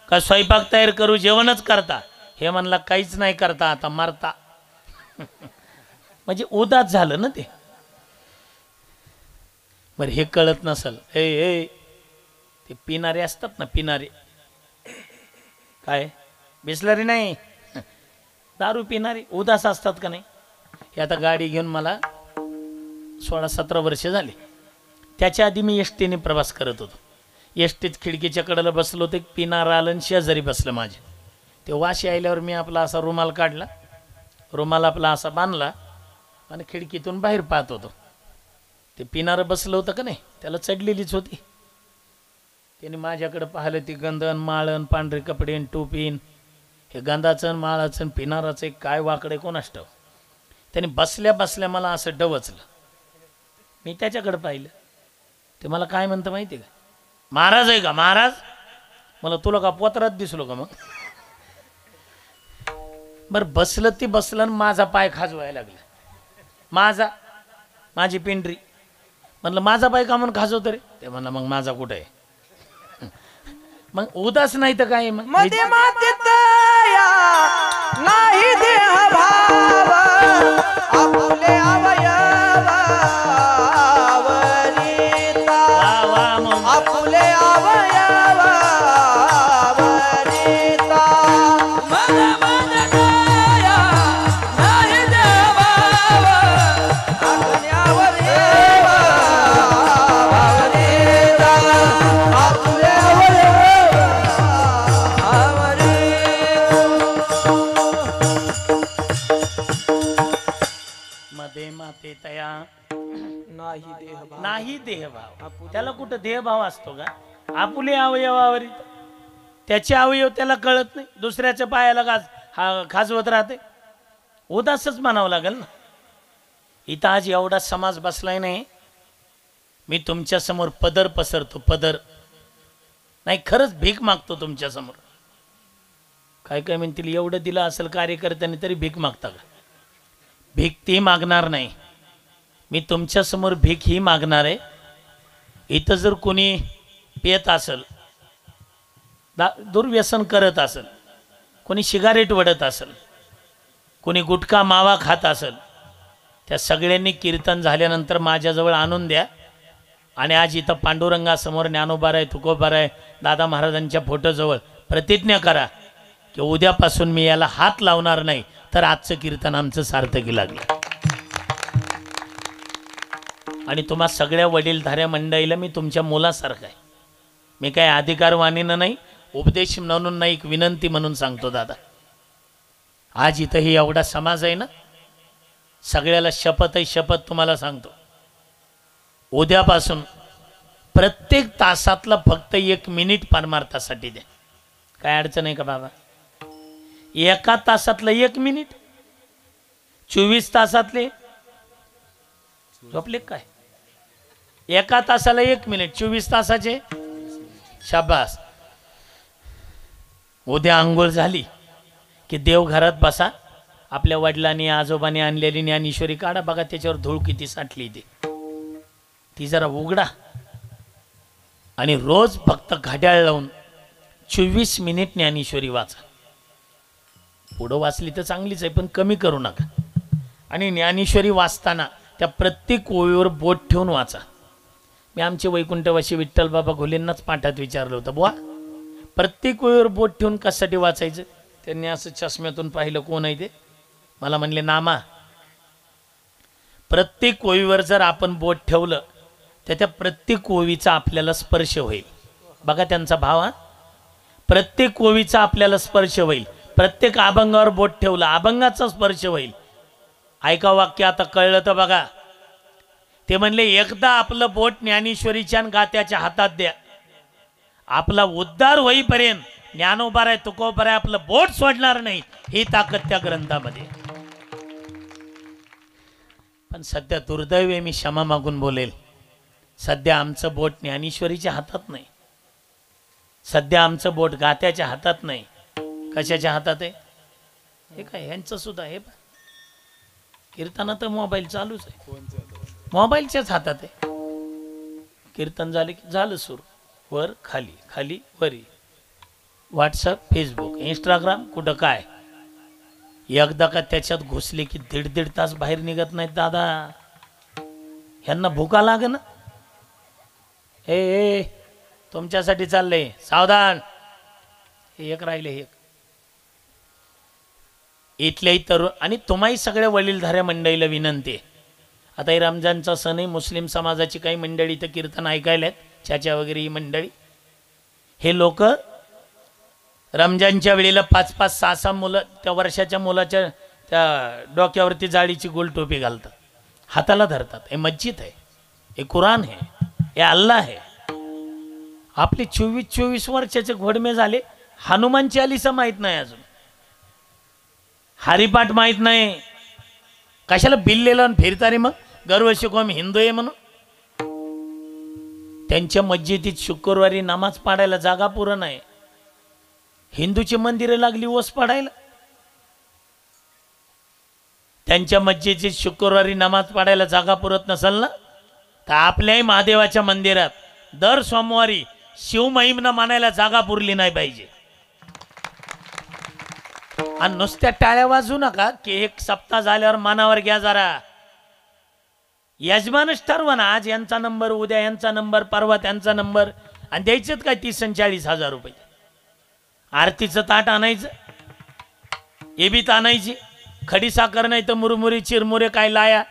का स्वयंपाक तयार करू जेवणच करता. हे म्हणला काहीच नाही करता आता मारता. म्हणजे उदास झालं ना ते. बरं हे कळत नसल. ए ते पिणारे असतात ना, पिणारे काय बिसलरी नाही दारू पिणारे उदास असतात का नाही. हे आता गाडी घेऊन मला 16-17 वर्ष झाली. त्याच्या आधी मी एस टीने प्रवास करत होतो. एस टीत खिडकीच्या कडेला बसलो होतो. पिणारा आलं आणि शेजारी बसलं माझ्या. ते वाशी आल्यावर मी आपला असा रुमाल काढला, रुमाल आपला असा बांधला आणि खिडकीतून बाहेर पाहत होतो. ते पिणारं बसलं होतं का नाही, त्याला चढलेलीच होती. त्याने माझ्याकडे पाहिलं. ती गंधन माळण पांढरे कपडे टोपीन, हे गंधाचं माळाचं पिणाराचं काय वाकडे कोणास ठाऊक. त्याने बसल्या बसल्या मला असं डवचलं. मी त्याच्याकडे पाहिलं. ते मला काय म्हणतं माहिती आहे का, महाराज आहे का महाराज. मला तुला का पोतरात दिसलो का. मग बरं बसलं ती बसलं आणि माझा पाय खाजवायला लागला. माझी पिंडरी. म्हणलं माझा पाय का म्हणून खाजवतो रे. ते म्हणलं मग माझा कुठं आहे. मग उदास नाही तर काय. मग मध्ये मातीत या नाही देह भाव आपुले अवयव आवरिता आपुले अवयव आवरिता मध्ये मातीत या नाही देह भाव आपुले अवयव आवरिता आपुले मध्ये माते तया नाही देह भाव. त्याला कुठं देहभाव असतो का. आपुले अवयवावर त्याचे अवयव त्याला कळत नाही. दुसऱ्याच्या पायाला खाजवत राहते. उदासच म्हणावं लागेल ना. इथं आज एवढा समाज बसलाय नाही. मी तुमच्या समोर पदर पसरतो. पदर नाही, खरंच भीक मागतो तुमच्या समोर. काय काय म्हणतील एवढं दिलं असेल कार्यकर्त्यांनी तरी भीक मागता का. भीक ती मागणार नाही. मी तुमच्या समोर भीक ही मागणार आहे. इथं जर कोणी पेत असेल, दुर्व्यसन करत असेल, कोणी सिगारेट वडत असेल, कोणी गुटखा मावा खात असेल, त्या सगळ्यांनी कीर्तन झाल्यानंतर माझ्याजवळ आणून द्या. आणि आज इथं पांडुरंगासमोर ज्ञानोबाराय तुकोबाराय दादा महाराजांच्या फोटोजवळ प्रतिज्ञा करा की उद्यापासून मी याला हात लावणार नाही. तर आजचं कीर्तन आमचं सार्थकी लागलं. आणि तुम्हा सगळ्या वडीलधाऱ्या मंडळीला मी तुमच्या मुलासारखा आहे. मी काय अधिकारवाणीनं नाही, उपदेश म्हणून नाही, एक विनंती म्हणून सांगतो दादा. आज इथं ही एवढा समाज आहे ना, सगळ्याला शपथ आहे. शपथ तुम्हाला सांगतो, उद्यापासून प्रत्येक तासातला फक्त 1 मिनिट परमार्थासाठी द्या. काय अडचण आहे का बाबा. एका तासातलं 1 मिनिट, 24 तासातले झोपले काय. एका तासाला 1 मिनिट, 24 तासाचे शाबास. उद्या आंघोळ झाली की देवघरात बसा. आपल्या वडिलांनी आजोबांनी आणलेली ज्ञानेश्वरी काढा. बघा त्याच्यावर धूळ किती साठली ती जरा उघडा. आणि रोज फक्त घड्याळ लावून 24 मिनिट ज्ञानेश्वरी वाचा. पुढं वाचली तर चांगलीच आहे, पण कमी करू नका. आणि ज्ञानेश्वरी वाचताना त्या प्रत्येक ओळीवर बोट ठेवून वाचा. मी आमचे वैकुंठवासी विठ्ठल बाबा घोलेंनाच पाठात विचारलं होतं, बुवा प्रत्येक ओळीवर बोट ठेवून कशासाठी वाचायचं. त्यांनी असं चष्म्यातून पाहिलं, कोण आहे ते. मला म्हणले, नामा प्रत्येक ओळीवर जर आपण बोट ठेवलं तर त्या प्रत्येक ओळीचा आपल्याला स्पर्श होईल. बघा त्यांचा भाव. प्रत्येक ओळीचा आपल्याला स्पर्श होईल. प्रत्येक अभंगावर बोट ठेवलं, अभंगाचा स्पर्श होईल. ऐका वाक्य आता कळलं तर बघा. ते म्हणले, एकदा आपलं बोट ज्ञानेश्वरीच्या गात्याच्या हातात द्या, आपला उद्धार होईपर्यंत ज्ञानोबाराय तुकोबाराय आपलं बोट सोडणार नाही. ही ताकद त्या ग्रंथामध्ये. पण सध्या दुर्दैव आहे, मी क्षमा मागून बोलेल, सध्या आमचं बोट ज्ञानेश्वरीच्या हातात नाही. सध्या आमचं बोट गात्याच्या हातात नाही. कशाच्या हातात आहे? हे काय यांचं सुद्धा हे पहा. कीर्तनात तर मोबाईल चालूच आहे, मोबाईलच्याच हातात आहे. कीर्तन झाले की झालं सुरू, वर खाली खाली वरी. व्हॉट्सअप, फेसबुक, इंस्टाग्राम, कुठं काय. एकदा का त्याच्यात घुसले की दीड तास बाहेर निघत नाहीत दादा. ह्यांना भुका लाग ना. ए तुमच्यासाठी चाललंय, सावधान. हे एक राहिले, एक इथल्याही तरुण. आणि तुम्हाही सगळ्या वडीलधाऱ्या मंडळीला विनंती आहे, आता हे रमजानचा सण आहे, मुस्लिम समाजाची काही मंडळी इथं कीर्तन ऐकायला आहेत, चाचा वगैरे ही मंडळी. हे लोक रमजानच्या वेळेला 5-5, 6-6 मुलं त्या वर्षाच्या मुलाच्या त्या डोक्यावरती जाळीची गोल टोपी घालतात, हाताला धरतात. हे मस्जिद आहे, हे कुराण आहे, हे अल्लाह आहे. आपले 24-24 वर्षाचे घोडमे झाले, हनुमान चालीसा माहीत नाही अजून, हरिपाठ माहीत नाही. कशाला बिल्लेला फिरता रे मग, गर्वशी को आम्ही हिंदू आहे म्हणून. त्यांच्या मस्जिदीत शुक्रवारी नमाज पाडायला जागा पुरं नाही. हिंदूची मंदिरं लागली ओस पाडायला. त्यांच्या मस्जिदीत शुक्रवारी नमाज पाडायला जागा पुरत नसेल ना, तर आपल्याही महादेवाच्या मंदिरात दर सोमवारी शिवमहिमनं मानायला जागा पुरली नाही पाहिजे. आणि नुसत्या टाळ्या वाजू नका की एक सप्ताह झाल्यावर मनावर घ्या जरा. यजमानच ठरवा ना, आज यांचा नंबर, उद्या यांचा नंबर, परवा त्यांचा नंबर, आणि द्यायचेत काय 30-40 रुपये. आरतीचं ताट आणायचं, एबीत आणायची, खडी साखर नाही तर मुरमुरी चिरमुरे काय लाया.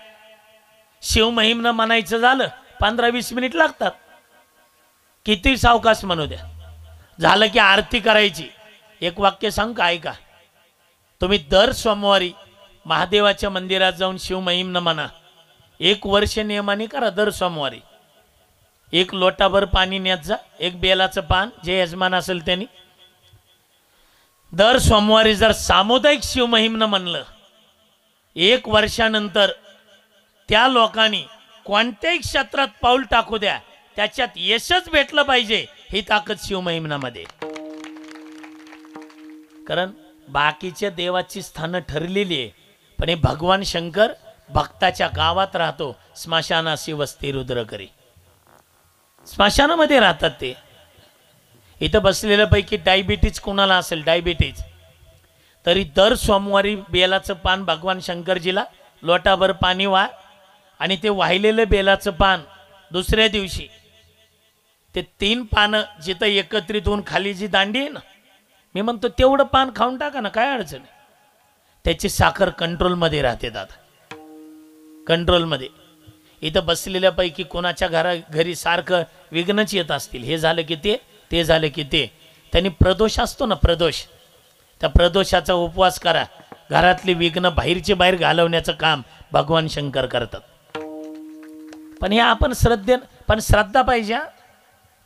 शिवमहिमनं म्हणायचं झालं 15-20 मिनिट लागतात, किती सावकाश म्हणू द्या. झालं की आरती करायची. एक वाक्य सांग का, ऐका. तुम्ही दर सोमवारी महादेवाच्या मंदिरात जाऊन शिवमहिमनं म्हणा. 1 वर्ष नियमाने करा. दर सोमवारी 1 लोटाभर पाणी न्यात जा, 1 बेलाचं पान, जे यजमान असेल त्यांनी. दर सोमवारी जर सामुदायिक शिवमहिमनं म्हणलं, 1 वर्षानंतर त्या लोकांनी कोणत्याही क्षेत्रात पाऊल टाकू द्या, त्याच्यात यशच भेटलं पाहिजे. ही ताकद शिवमहिमनामध्ये. कारण बाकीच्या देवाची स्थानं ठरलेली आहे, पण हे भगवान शंकर भक्ताच्या गावात राहतो. स्मशानाशी वस्ती रुद्र करी, स्मशानामध्ये राहतात ते. इथं बसलेल्यापैकी डायबिटीज कोणाला असेल, डायबिटीज, तरी दर सोमवारी बेलाचं पान भगवान शंकरजीला लोटाभर पाणी वाह, आणि ते वाहिलेलं बेलाचं पान दुसऱ्या दिवशी ते 3 पानं जिथं एकत्रित होऊन खाली जी दांडी आहे ना, मी म्हणतो तेवढं पान खाऊन टाका ना, काय अडचण आहे. त्याची साखर कंट्रोलमध्ये राहते दादा, कंट्रोलमध्ये. इथं बसलेल्यापैकी कोणाच्या घरी सारखं विघ्नच येत असतील, हे झालं की ते झालं की ते. त्यांनी प्रदोष असतो ना, प्रदोष, त्या प्रदोषाचा उपवास करा. घरातली विघ्न बाहेरचे बाहेर घालवण्याचं काम भगवान शंकर करतात. पण हे आपण पण श्रद्धा पाहिजे,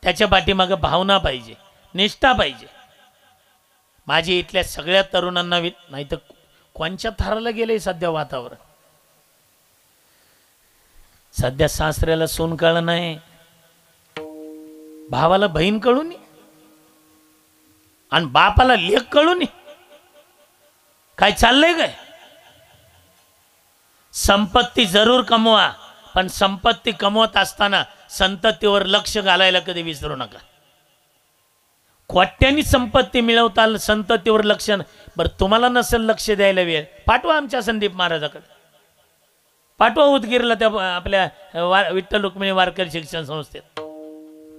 त्याच्या पाठीमागं भावना पाहिजे, निष्ठा पाहिजे. माझी इथल्या सगळ्या तरुणांना नाही तर कोणच्या थराला गेले सध्या वातावरण. सध्या सासऱ्याला सून कळलं नाही, भावाला बहीण कळून, आणि बापाला लेक कळून. काय चाललंय काय? संपत्ती जरूर कमवा, पण संपत्ती कमवत असताना संततीवर लक्ष घालायला कधी विसरू नका. कोट्यानी संपत्ती मिळवता संततीवर लक्ष. बरं, तुम्हाला नसेल लक्ष द्यायला वेळ, पाठवा आमच्या संदीप महाराजाकडे, पाठवा उदगीरला त्या आपल्या विठ्ठल रुक्मिणी वारकरी शिक्षण संस्थेत,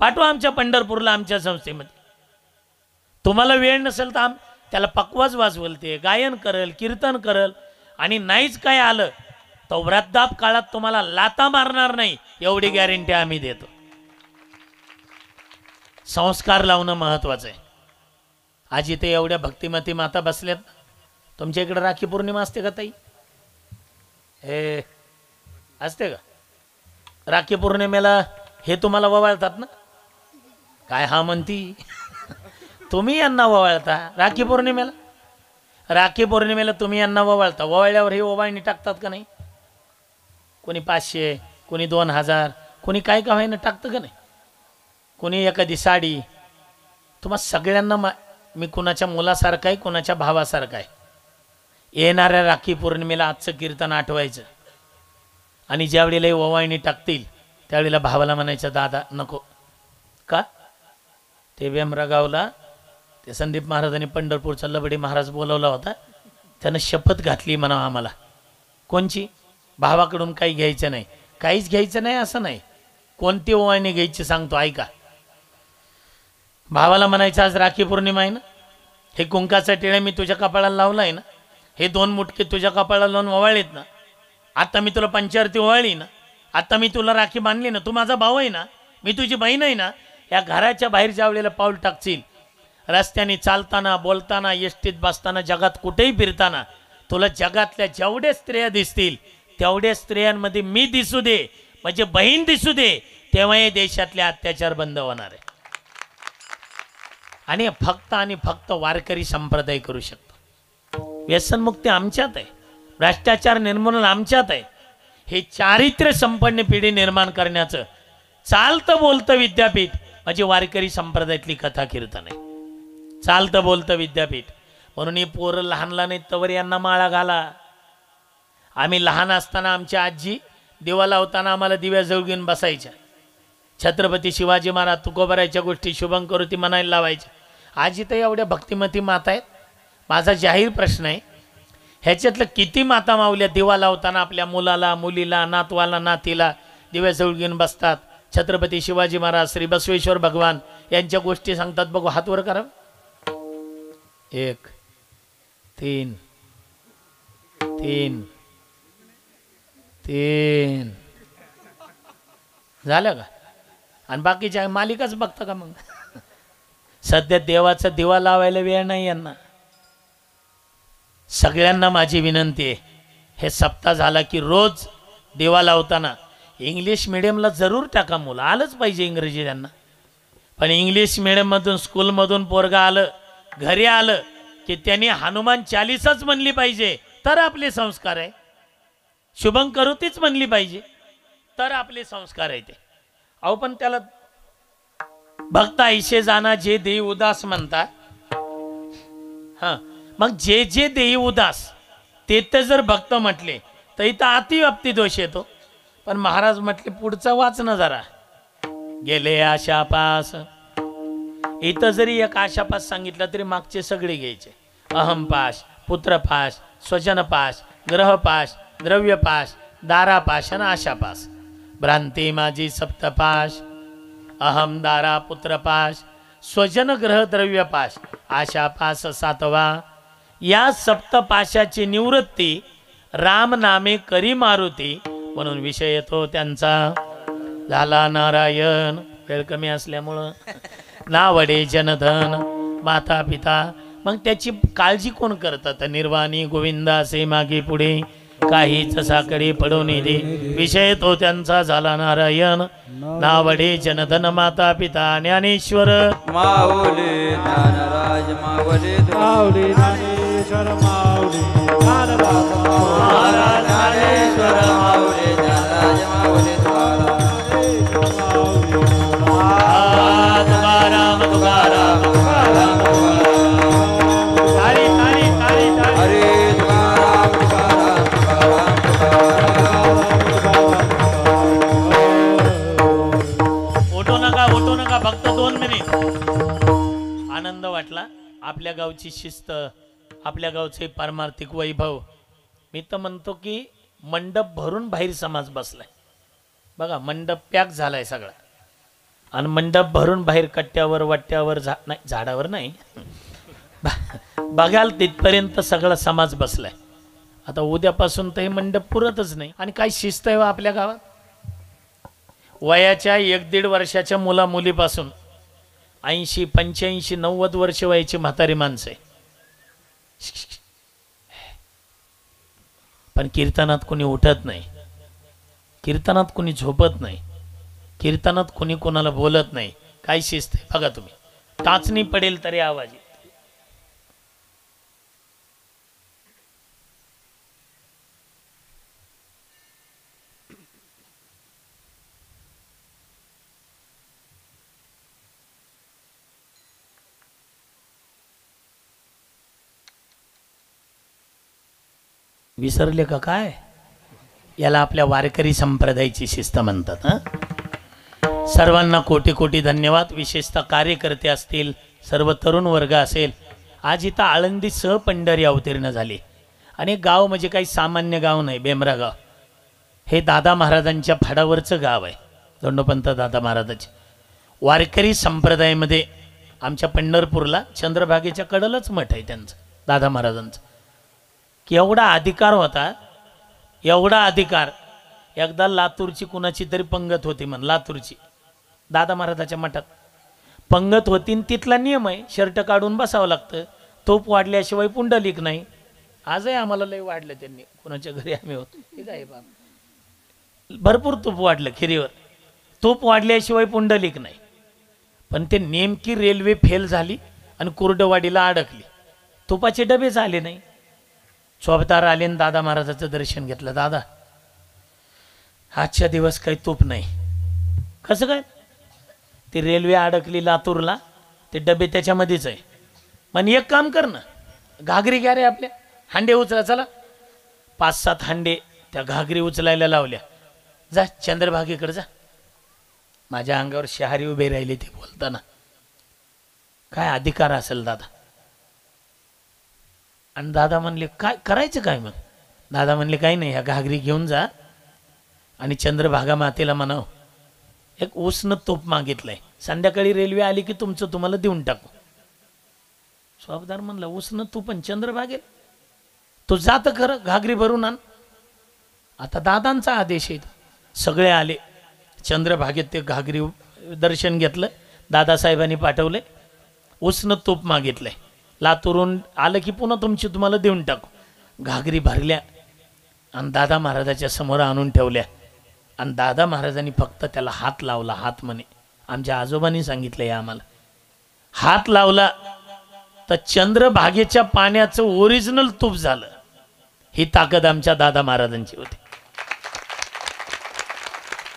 पाठवा आमच्या पंढरपूरला आमच्या संस्थेमध्ये. तुम्हाला वेळ नसेल तर त्याला पकवाज वाजवल, ते गायन करल, कीर्तन करल, आणि नाहीच काय आलं तो वृद्धाप काळात तुम्हाला लाता मारणार नाही, एवढी गॅरंटी आम्ही देतो. संस्कार लावणं महत्वाचं आहे. आज इथे एवढ्या भक्तिमती माता बसल्यात. तुमच्या इकडे राखी पौर्णिमा असते का ताई? हे असते का? राखी पौर्णिमेला हे तुम्हाला ववाळतात ना, काय हा म्हणती तुम्ही यांना ववाळता. राखी पौर्णिमेला, राखी पौर्णिमेला तुम्ही यांना ववाळता. ववाळल्यावर हे ओवाळणी टाकतात का नाही? कोणी 500, कोणी 2000, कोणी काय का व्हायना टाकतं का नाही? कोणी एखादी साडी. तुम्हा सगळ्यांना मी कुणाच्या मुलासारखा आहे, कुणाच्या भावासारखा आहे. येणाऱ्या राखी पौर्णिमेला आजचं कीर्तन आठवायचं आणि ज्यावेळेला ओवाळणी टाकतील त्यावेळेला भावाला म्हणायचं दादा नको. का? ते वेमरागावला ते संदीप महाराजांनी पंढरपूरचा लबडी महाराज बोलवला होता, त्यानं शपथ घातली म्हणा आम्हाला. कोणची? भावाकडून काही घ्यायचं नाही, काहीच घ्यायचं नाही असं नाही. कोणती ओवाळणी घ्यायची सांगतो ऐका. भावाला म्हणायचं आज राखी पौर्णिमा आहे ना, हे कुंकाचा टिळा मी तुझ्या कपाळाला लावला आहे ना, हे 2 मुटके तुझ्या कपाळाला लावून ओवाळलेत ना, आता मी तुला पंचारती ओवाळली ना, आता मी तुला राखी बांधली ना, तू माझा भाऊ आहे ना, मी तुझी बहीण आहे ना. या घराच्या बाहेर ज्या वेळेला पाऊल टाकशील, रस्त्याने चालताना, बोलताना, एसटीत बसताना, जगात कुठेही फिरताना, तुला जगातल्या जेवढ्या स्त्रिया दिसतील तेवढ्या स्त्रियांमध्ये मी दिसू दे, म्हणजे बहीण दिसू दे, तेव्हा हे देशातले अत्याचार बंद होणार आहे. आणि फक्त वारकरी संप्रदाय करू शकतो. व्यसनमुक्ती आमच्यात आहे, भ्रष्टाचार निर्मूलन आमच्यात आहे. हे चारित्र्य संपन्न पिढी निर्माण करण्याचं चालतं बोलतं विद्यापीठ म्हणजे वारकरी संप्रदायातली कथा कीर्तन आहे. चालतं बोलतं विद्यापीठ. म्हणून ही पोरं लहान लहान आहेत तवर यांना माळा घाला. आम्ही लहान असताना आमची आजी दिवा लावताना आम्हाला दिव्याजवळ घेऊन बसायच्या. छत्रपती शिवाजी महाराज तुकोबारायच्या गोष्टी शुभं करोती म्हणायला लावायच्या. आजी तर एवढ्या भक्तिमती माता आहेत. माझा जाहीर प्रश्न आहे, ह्याच्यातलं किती माता माऊल्या दिवा लावताना आपल्या मुलाला, मुलीला, नातवाला, नातीला दिव्याजवळ घेऊन बसतात. छत्रपती शिवाजी महाराज, श्री बसवेश्वर भगवान यांच्या गोष्टी सांगतात. बघू हात वर करा. 1 3 3 3 झालं का? आणि बाकीच्या मालिकाच बघता का मग? सध्या देवाचा दिवा लावायला वेळ नाही यांना. सगळ्यांना माझी विनंती आहे, हे सप्ताह झाला की रोज दिवा लावताना इंग्लिश मिडियमला जरूर टाका. मुलं आलंच पाहिजे इंग्रजी त्यांना, पण इंग्लिश मिडियममधून स्कूलमधून पोरगा आलं, घरी आलं की त्यांनी हनुमान चालीसाच म्हणली पाहिजे तर आपले संस्कार आहे. शुभं करोतीच म्हणली पाहिजे तर आपले संस्कार आहे ते. अहो पण त्याला भक्त ऐशे जाना जे देई उदास म्हणतात. हां, मग जे जे देई उदास ते तर जर भक्त म्हटले तर इथं अतिव्याप्ती दोष येतो. पण महाराज म्हटले पुढचा वाच ना जरा. गेले आशापास, इथं जरी एक आशापास सांगितलं तरी मागचे सगळे घ्यायचे. अहमपाश, पुत्रपाश, स्वजनपाश, ग्रहपाश, द्रव्यपाश, दारापाश आणि आशापास. भ्रांती माझी सप्तपाश, अहम दारा पुत्रपाश, स्वजन ग्रह द्रव्यपाश, आशापास 7वा. या सप्तपाशाची निवृत्ती राम नामे करी मारुती. म्हणून विषय येतो त्यांचा झाला नारायण. वेळ कमी असल्यामुळं नावडे जनधन माता पिता. मग त्याची काळजी कोण करतात? निर्वाणी गोविंदा असे मागे पुढे काहीच साकडे पडून दे. विषय तो त्यांचा झाला नारायण. नावडे जनधन माता पिता ज्ञानेश्वर माऊली ज्ञानराज माऊली माऊली ज्ञानेश्वर माऊली ज्ञानेश्वर माऊली ज्ञानराज माऊली तुकाराम तुकाराम तारी तारी तारी तारी. हरे तुकाराम तुकाराम उठू नका फक्त 2 मिनिट. आनंद वाटला. आपल्या गावची शिस्त, आपल्या गावचे पारमार्थिक वैभव. मी तर म्हणतो की मंडप भरून बाहेर समाज बसलाय. बघा मंडप पॅक झालाय सगळा, आणि मंडप भरून बाहेर कट्ट्यावर वट्ट्यावर नाही, झाडावर नाही, बघाल तिथपर्यंत सगळा समाज बसलाय. आता उद्यापासून तर हे मंडप पुरतच नाही. आणि काय शिस्त आहे आपल्या गावात. वयाच्या 1-1.5 वर्षाच्या मुला मुलीपासून 80, 85, 90 वर्ष वयाची म्हातारी माणसं आहे. पण कीर्तनात कोणी उठत नाही, कीर्तनात कोणी झोपत नाही, कीर्तनात कोणी कोणाला बोलत नाही. काय शिस्त आहे बघा तुम्ही. टाचणी पडेल तरी आवाज येईल. विसरले का काय? याला आपल्या वारकरी संप्रदायाची शिस्त म्हणतात. सर्वांना कोटी कोटी धन्यवाद. विशेषतः कार्यकर्ते असतील, सर्व तरुण वर्ग असेल. आज इथं आळंदी सह पंढरी अवतीर्ण झाली. आणि गाव म्हणजे काही सामान्य गाव नाही. बेमरा गाव हे दादा महाराजांच्या फाडावरचं गाव आहे. दंडोपंत दादा महाराजाचे वारकरी संप्रदायामध्ये आमच्या पंढरपूरला चंद्रभागेच्या कडलच मठ आहे त्यांचं, दादा महाराजांचं. की एवढा अधिकार होता, एवढा अधिकार. एकदा लातूरची कुणाची तरी पंगत होती म्हण, लातूरची दादा महाराजाच्या मठात पंगत होती. तिथला नियम आहे शर्ट काढून बसावं लागतं. तोप वाढल्याशिवाय पुंडलिक नाही. आजही आम्हाला लय वाढलं त्यांनी. कुणाच्या घरी आम्ही होतो ठीक आहे बाबा, भरपूर तूप वाढलं खिरीवर. तूप वाढल्याशिवाय पुंडलिक नाही. पण ते नेमकी रेल्वे फेल झाली आणि कुर्डवाडीला अडकली. तुपाचे डबेच आले नाही. चोपदार आले आणि दादा महाराजाचं दर्शन घेतलं. दादा आजच्या दिवस काही तूप नाही. कसं काय? ती रेल्वे अडकली लातूरला, ते डबे त्याच्यामध्येच आहे. पण एक काम कर ना, घागरी घ्या रे आपल्या, हांडे उचला. चला 5-7 हांडे त्या घागरी उचलायला लावल्या. जा चंद्रभागेकडे जा. माझ्या अंगावर शहारी उभे राहिले ते बोलताना. काय अधिकार असेल दादा. आणि दादा म्हणले काय करायचं काय मग? दादा म्हणले काही नाही, ह्या घागरी घेऊन जा आणि चंद्रभागा मातेला म्हणाव एक उसनं तोप मागितलंय, संध्याकाळी रेल्वे आली की तुमचं तुम्हाला देऊन टाकू. स्वाबदार म्हणला उसनं तू पण चंद्रभागेल, तो जात खरं, घागरी भरून आण. आता दादांचा आदेश आहे. सगळे आले चंद्रभागेत. ते घागरी दर्शन घेतलं. दादासाहेबांनी पाठवले, उसनं तूप मागितलंय, लातूरून आलं की पुन्हा तुमची तुम्हाला देऊन टाकू. घागरी भरल्या आणि दादा महाराजाच्या समोर आणून ठेवल्या. आणि दादा महाराजांनी फक्त त्याला हात लावला. हात म्हणे, आमच्या आजोबांनी सांगितलंय आम्हाला. हात लावला तर चंद्रभागेच्या पाण्याचं ओरिजिनल तूप झालं. ही ताकद आमच्या दादा महाराजांची होती.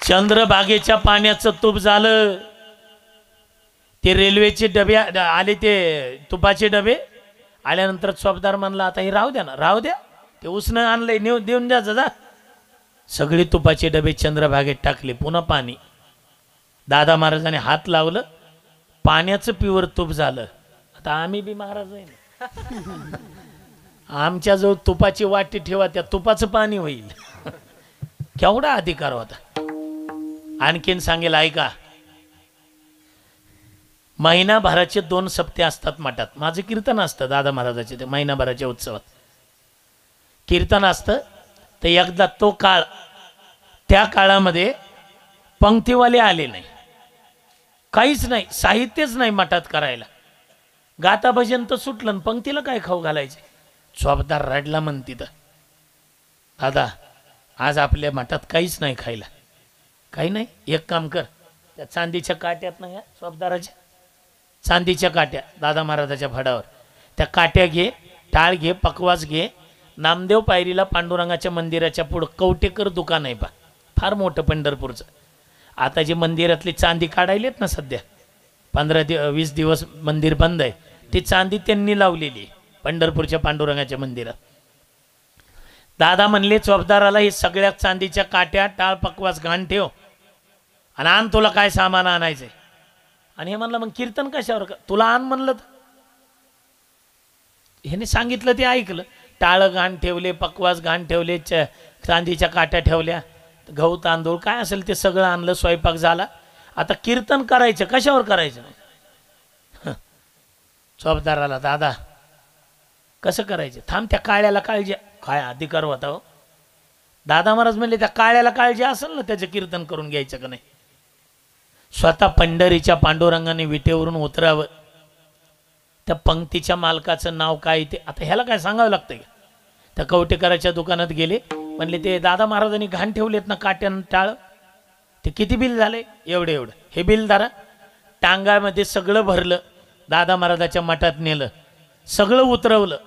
चंद्रभागेच्या पाण्याचं तूप झालं. ते रेल्वेचे डबे आले, ते तुपाचे डबे आल्यानंतर चोपदार म्हणला आता हे राहू द्या ना, राहू द्या, ते उसनं आणलंय नेऊ देऊन द्या जा. सगळे तुपाचे डबे चंद्रभागेत टाकले. पुन्हा पाणी. दादा महाराजांनी हात लावलं, पाण्याचं प्युअर तूप झालं. आता आम्ही बी महाराज आहे ना, आमच्याजवळ तुपाची वाटी ठेवा, त्या तुपाचं पाणी होईल. केवढा अधिकार होता. आणखीन सांगेल ऐका. महिनाभराचे 2 सप्ते असतात मठात. माझं कीर्तन असतं दादा महाराजाचे. ते महिनाभराच्या उत्सवात कीर्तन असतं. तर एकदा तो काळ, त्या काळामध्ये पंक्तीवाले आले नाही, काहीच नाही, साहित्यच नाही मठात करायला. गाता भजन तर सुटलं, पंक्तीला काय खाऊ घालायचे. चोपदार रडला म्हणती तर, दादा आज आपल्या मठात काहीच नाही खायला. काही नाही, एक काम कर, त्या चांदीच्या काट्यात नाही, चोपदाराच्या चांदीच्या काट्या दादा महाराजाच्या फडावर, त्या काट्या घे, टाळ घे, पकवास घे. नामदेव पायरीला पांडुरंगाच्या मंदिराच्या पुढं कवटेकर दुकान आहे पा, फार मोठं पंढरपूरचं. आता जे मंदिरातली चांदी काढायलेत ना सध्या, 15-20 दिवस मंदिर बंद आहे, ती चांदी त्यांनी लावलेली पंढरपूरच्या पांडुरंगाच्या मंदिरात. दादा म्हणले चोपदाराला हे सगळ्या चांदीच्या काट्या, टाळ, पकवास घाण ठेव आणि आण, तुला काय सामान आणायचंय. आणि हे म्हणलं मग कीर्तन कशावर, तुला आण म्हणलं तर. ह्याने सांगितलं ते ऐकलं. टाळ घाण ठेवले, पकवास घाण ठेवले, चांदीच्या काट्या ठेवल्या, गहू तांदूळ काय असेल ते सगळं आणलं. स्वयंपाक झाला. आता कीर्तन करायचं, कशावर करायचं. चोपदाराला दादा कसं करायचं, थांब त्या काळ्याला काळजी. काय अधिकार होता हो. दादा महाराज म्हणले त्या काळ्याला काळजी असेल ना, त्याचं कीर्तन करून घ्यायचं का नाही. स्वतः पंढरीच्या पांडुरंगाने विटेवरून उतरावं. त्या पंक्तीच्या मालकाचं नाव काय ते आता ह्याला काय सांगावं लागतंय का. त्या कवटेकराच्या दुकानात गेले, म्हणले ते दादा महाराजांनी घाण ठेवलेत ना काट्यानं टाळ, ते किती बिल झाले. एवढं एवढं. हे बिल धरा. टांगामध्ये सगळं भरलं. दादा महाराजाच्या मठात नेलं, सगळं उतरवलं.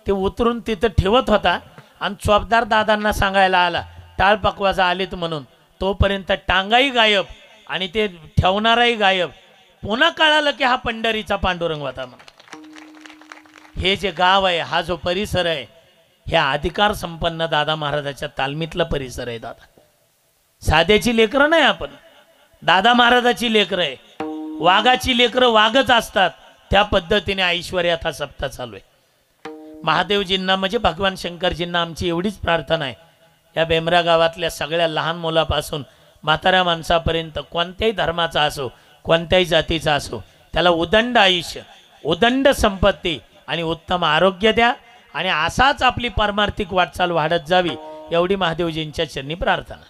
ते उतरून तिथं ठेवत होता आणि चोपदार दादांना सांगायला आला टाळ पकवाजा आलेत म्हणून. तोपर्यंत टांगाही गायब आणि ते ठेवणाराही गायब. पुन्हा कळालं की हा पंढरीचा पांडुरंग होता म्हणून. हे जे गाव आहे, हा जो परिसर आहे, हे अधिकार संपन्न दादा महाराजाच्या तालमीतला परिसर आहे. दादा साध्याची लेकरं नाही, आपण दादा महाराजाची लेकरं आहे. वाघाची लेकरं वाघच असतात, त्या पद्धतीने ऐश्वर्यात हा सप्ताह चालू आहे. महादेवजींना म्हणजे भगवान शंकरजींना आमची एवढीच प्रार्थना आहे, या बेमरा गावातल्या सगळ्या लहान मुलापासून म्हाताऱ्या माणसापर्यंत कोणत्याही धर्माचा असो, कोणत्याही जातीचा असो, त्याला उदंड आयुष्य, उदंड संपत्ती आणि उत्तम आरोग्य द्या आणि असाच आपली पारमार्थिक वाटचाल वाढत जावी, एवढी महादेवजींच्या चरणी प्रार्थना.